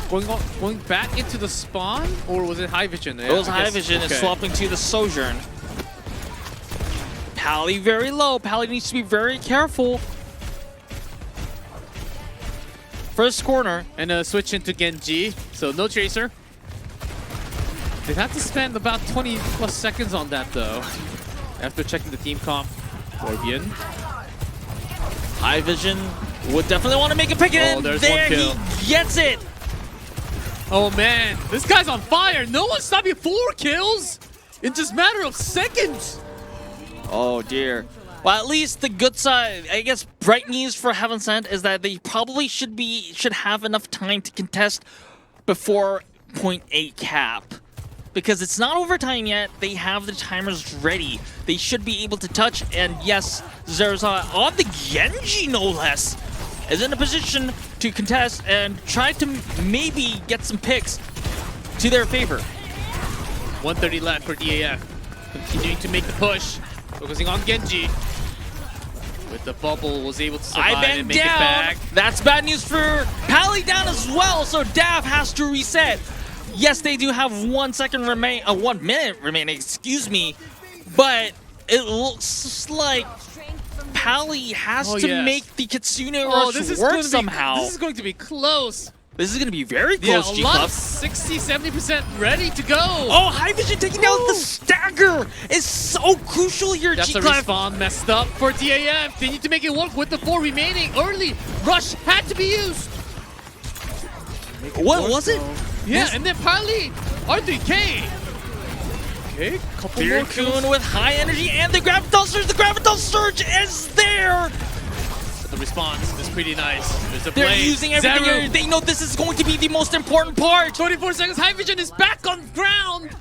going back into the spawn, or was it High Vision? It was High vision and swapping to the Sojourn. Pally very low. Pally needs to be very careful. First corner. And switch into Genji, so no Tracer. They'd have to spend about 20 plus seconds on that though. After checking the team comp. Orbian. High vision would definitely want to make a pick in. There's there one kill. he gets it. Oh man, this guy's on fire. No one's stopping 4 kills in just a matter of seconds. Oh dear. Well, at least the good side, I guess, bright news for Heaven Sent is that they probably should have enough time to contest before 0.8 cap. Because it's not overtime yet, they have the timers ready. They should be able to touch, and yes, Zerza on the Genji no less is in a position to contest and try to maybe get some picks to their favor. 130 left for DAF. Continuing to make the push. Focusing on Genji. With the bubble, was able to survive and make it back. That's bad news for Pally down as well, so DAF has to reset. Yes, they do have 1 second remain, 1 minute remaining, excuse me, but it looks like Pally has to make the Kitsune rush work somehow. This is going to be close. This is going to be very close, a G lot Club. of 60-70% ready to go. Oh, High Vision taking down the stagger is so crucial here, That's G a Club. respawn messed up for DAF. They need to make it work with the 4 remaining. Early rush had to be used. What was it? Yeah, and then Pally, R3K. Okay, couple more kills. Coon with high energy and the Graviton Surge. The Graviton Surge is there. But the response is pretty nice. There's a They're play. using everything Zeru. here. They know this is going to be the most important part. 24 seconds. High Vision is back on ground.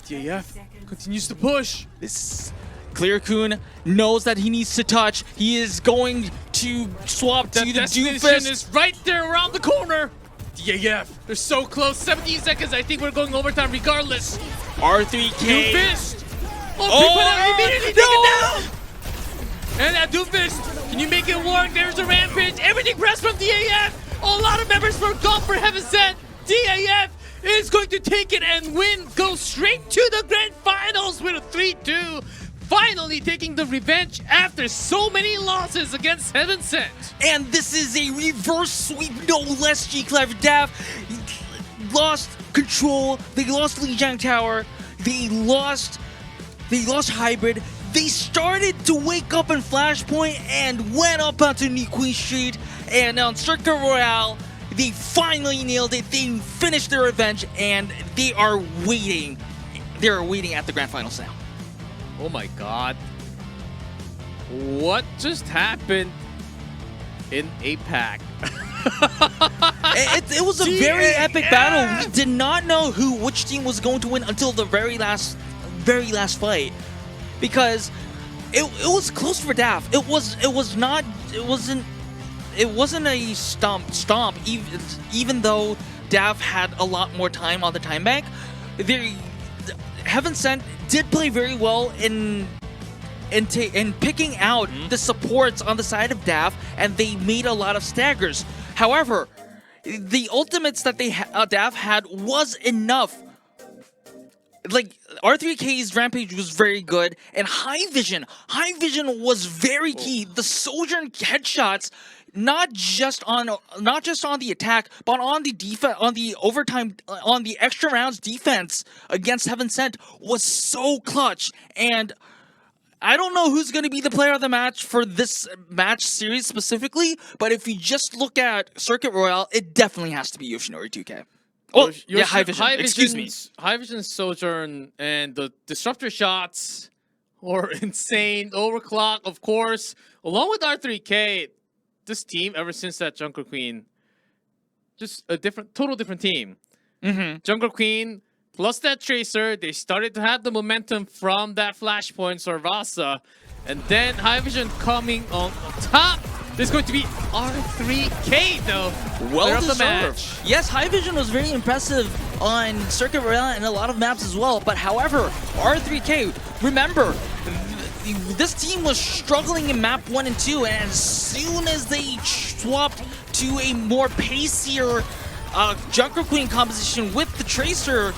DAF continues to push. This Clear Coon knows that he needs to touch. He is going to swap to The the destination Doomfist. is right there around the corner. DAF, they're so close. 17 seconds. I think we're going overtime regardless. R3K. Doomfist. Oh, Immediately take it down. And that Doomfist, can you make it work? There's a rampage. Everything pressed from DAF. A lot of members were gone for Heaven Sent. DAF is going to take it and win. Go straight to the grand finals with a 3-2. Finally taking the revenge after so many losses against Heaven Sent. And this is a reverse sweep, no less. G-Clever DAF lost control. They lost Lijiang Tower. They lost Hybrid. They started to wake up in Flashpoint and went up onto Queen Street. And on Circuit Royale, they finally nailed it. They finished their revenge, and they are waiting. They're waiting at the grand finals now. Oh my god. What just happened in APAC? It was a very epic battle. We did not know which team was going to win until the very last fight, because it was close for DAF. It wasn't a stomp even though DAF had a lot more time on the time bank. Heaven Sent did play very well in picking out the supports on the side of DAF, and they made a lot of staggers. However, the ultimates that DAF had was enough. Like, R3K's Rampage was very good, and High Vision was very key. The Sojourn headshots, not just on the attack, but on the defense, on the overtime, on the extra rounds defense against Heaven Sent was so clutch. And I don't know who's going to be the player of the match for this match series specifically, but if you just look at Circuit Royale, it definitely has to be Yoshinori 2K. Oh, yeah, High Vision. Excuse me. High Vision, Sojourn, and the disruptor shots were insane. Overclock, of course, along with R3K. this team, ever since that Jungle Queen, just a total different team. Jungle Queen plus that Tracer, they started to have the momentum from that Flashpoint Sorvasa. And then High Vision coming on top. There's going to be R3K though. Well the match. deserved. Yes, High Vision was very impressive on Circuit Royale and a lot of maps as well. But however, R3K, remember, this team was struggling in map 1 and 2, and as soon as they swapped to a more pacier Junker Queen composition with the Tracer,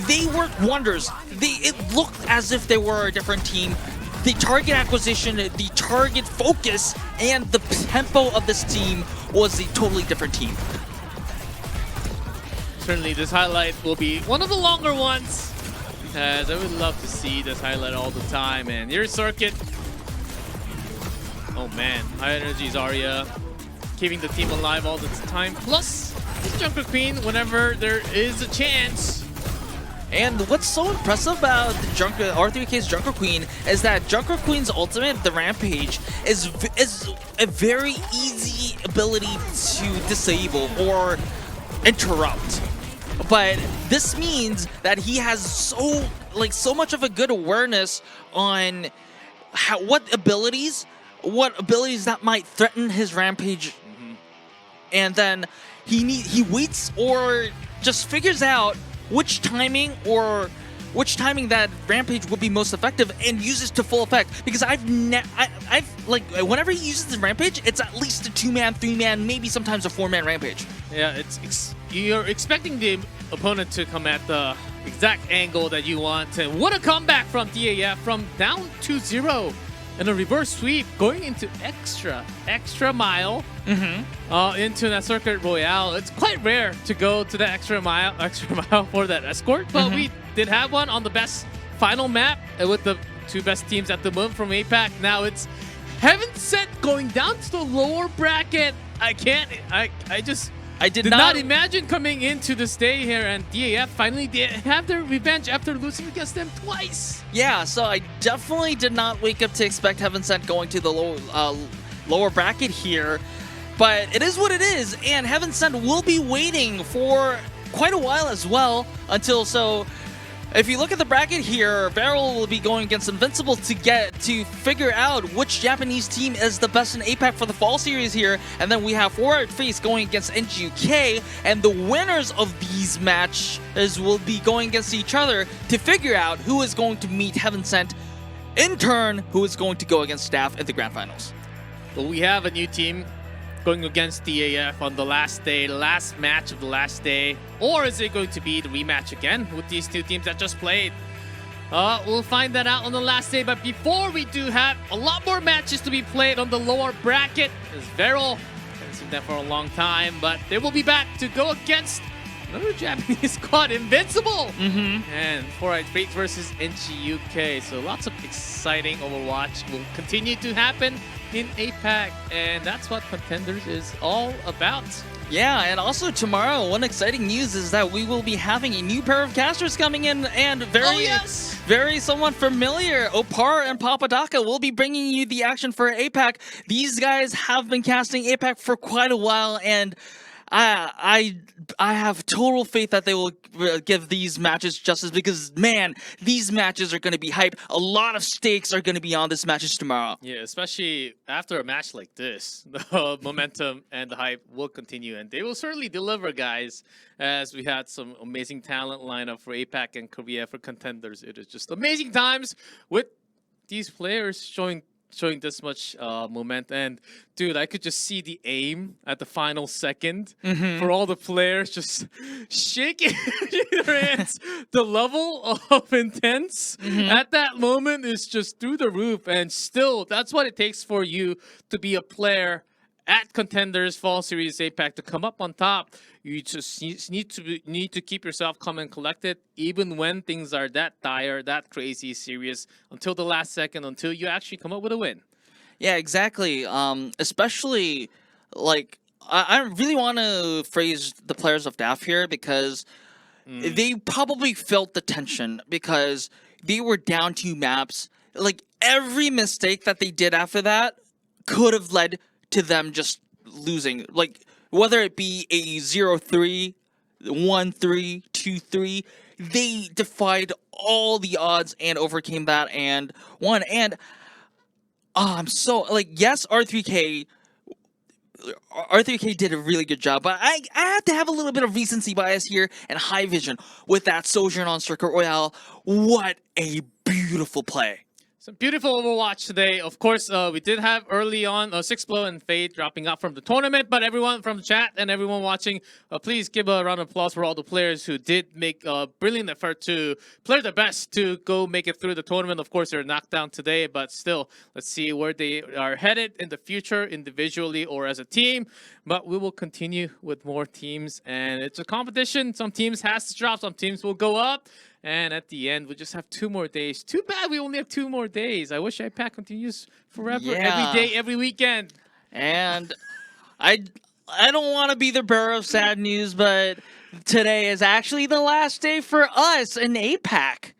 they worked wonders. It looked as if they were a different team. The target acquisition, the target focus, and the tempo of this team was a totally different team. Certainly, this highlight will be one of the longer ones. As I would love to see this highlight all the time. And here's Circuit. Oh man, high energy Zarya keeping the team alive all the time. Plus, this Junker Queen, whenever there is a chance. And what's so impressive about the R3K's Junker Queen is that Junker Queen's ultimate, the Rampage, is a very easy ability to disable or interrupt. But this means that he has so much of a good awareness on what abilities that might threaten his Rampage, and then he waits or just figures out which timing that Rampage would be most effective and uses to full effect. Because whenever he uses the Rampage, it's at least a 2-man, 3-man, maybe sometimes a 4-man Rampage. Yeah, you're expecting the opponent to come at the exact angle that you want. And what a comeback from DAF, from down 2-0 and a reverse sweep, going into extra mile into that Circuit Royale. It's quite rare to go to that extra mile for that escort, but we did have one on the best final map with the 2 best teams at the moment from APAC. Now it's Heaven Sent going down to the lower bracket. I did not imagine coming into this day here, and DAF finally did have their revenge after losing against them twice. Yeah, so I definitely did not wake up to expect Heaven Sent going to the lower bracket here, but it is what it is, and Heaven Sent will be waiting for quite a while as well until If you look at the bracket here, Barrel will be going against Invincible to figure out which Japanese team is the best in APAC for the fall series here. And then we have Forward Face going against NGUK, and the winners of these matches will be going against each other to figure out who is going to meet Heaven Sent, in turn, who is going to go against DAF in the Grand Finals. Well, we have a new team going against DAF on the last day, last match of the last day. Or is it going to be the rematch again with these 2 teams that just played? We'll find that out on the last day. But before we do have a lot more matches to be played on the lower bracket, as Veryl hasn't seen that for a long time, but they will be back to go against another Japanese squad, Invincible, and Fortnite Fate versus NGUK. So lots of exciting Overwatch will continue to happen in APAC, and that's what Contenders is all about. Yeah, and also tomorrow, one exciting news is that we will be having a new pair of casters coming in, and very somewhat familiar. Opar and Papadaka will be bringing you the action for APAC. These guys have been casting APAC for quite a while, and I have total faith that they will give these matches justice, because, man, these matches are going to be hype. A lot of stakes are going to be on this matches tomorrow. Yeah, especially after a match like this, the momentum and the hype will continue, and they will certainly deliver, guys, as we had some amazing talent lineup for APAC and Korea for Contenders. It is just amazing times with these players showing this much momentum. And dude, I could just see the aim at the final second for all the players just shaking their hands. The level of intense at that moment is just through the roof, and still that's what it takes for you to be a player at Contenders Fall Series APAC, to come up on top. You just need to keep yourself calm and collected, even when things are that dire, that crazy, serious, until the last second, until you actually come up with a win. Yeah, exactly. Especially, like, I really want to praise the players of DAF here, because they probably felt the tension, because they were down 2 maps. Like, every mistake that they did after that could have led to them just losing. Like, whether it be a 0-3, 1-3, 2-3, they defied all the odds and overcame that and won. And I'm so, like, yes, R3K did a really good job, but I had to have a little bit of recency bias here and high vision with that Sojourn on Circuit Royale. What a beautiful play. Some beautiful Overwatch today. Of course, we did have early on Sixblow and Fade dropping out from the tournament, but everyone from the chat and everyone watching, please give a round of applause for all the players who did make a brilliant effort to play their best to go make it through the tournament. Of course, they're knocked down today, but still, let's see where they are headed in the future, individually or as a team. But we will continue with more teams, and it's a competition. Some teams has to drop, some teams will go up. And at the end, we just have 2 more days. Too bad we only have 2 more days. I wish APAC continues forever, every day, every weekend. And I don't want to be the bearer of sad news, but today is actually the last day for us in APAC.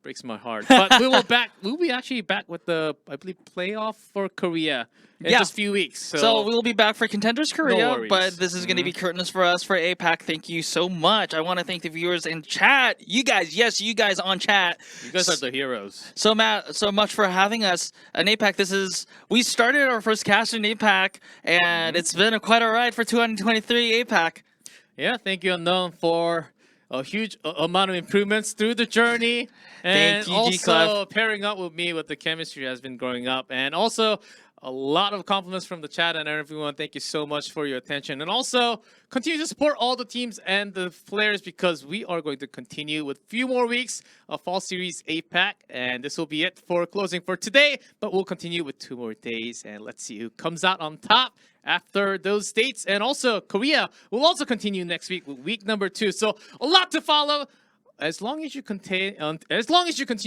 Breaks my heart. But we will back. We'll be actually back with the, I believe, playoff for Korea in just a few weeks. So we'll be back for Contenders Korea, worries. but this is going to be curtains for us for APAC. Thank you so much. I want to thank the viewers in chat. You guys, yes, you guys on chat. You guys are the heroes. So Matt, so much for having us in APAC. We started our first cast in APAC, and it's been quite a ride for 2023 APAC. Yeah, thank you, Unknown, for a huge amount of improvements through the journey. And Thank you, also G-Clef. pairing up with me with the chemistry has been growing up. And also a lot of compliments from the chat and everyone. Thank you so much for your attention. And also continue to support all the teams and the players because we are going to continue with a few more weeks of Fall Series APAC. And this will be it for closing for today. But we'll continue with 2 more days. And let's see who comes out on top after those dates. And also Korea will also continue next week with week number 2. So a lot to follow. As long as you continue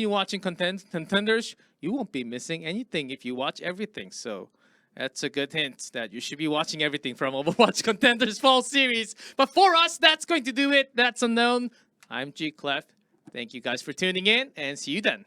watching Contenders, you won't be missing anything if you watch everything. So that's a good hint that you should be watching everything from Overwatch Contenders Fall Series. But for us, that's going to do it. That's Unknown. I'm G-Clef. Thank you guys for tuning in and see you then.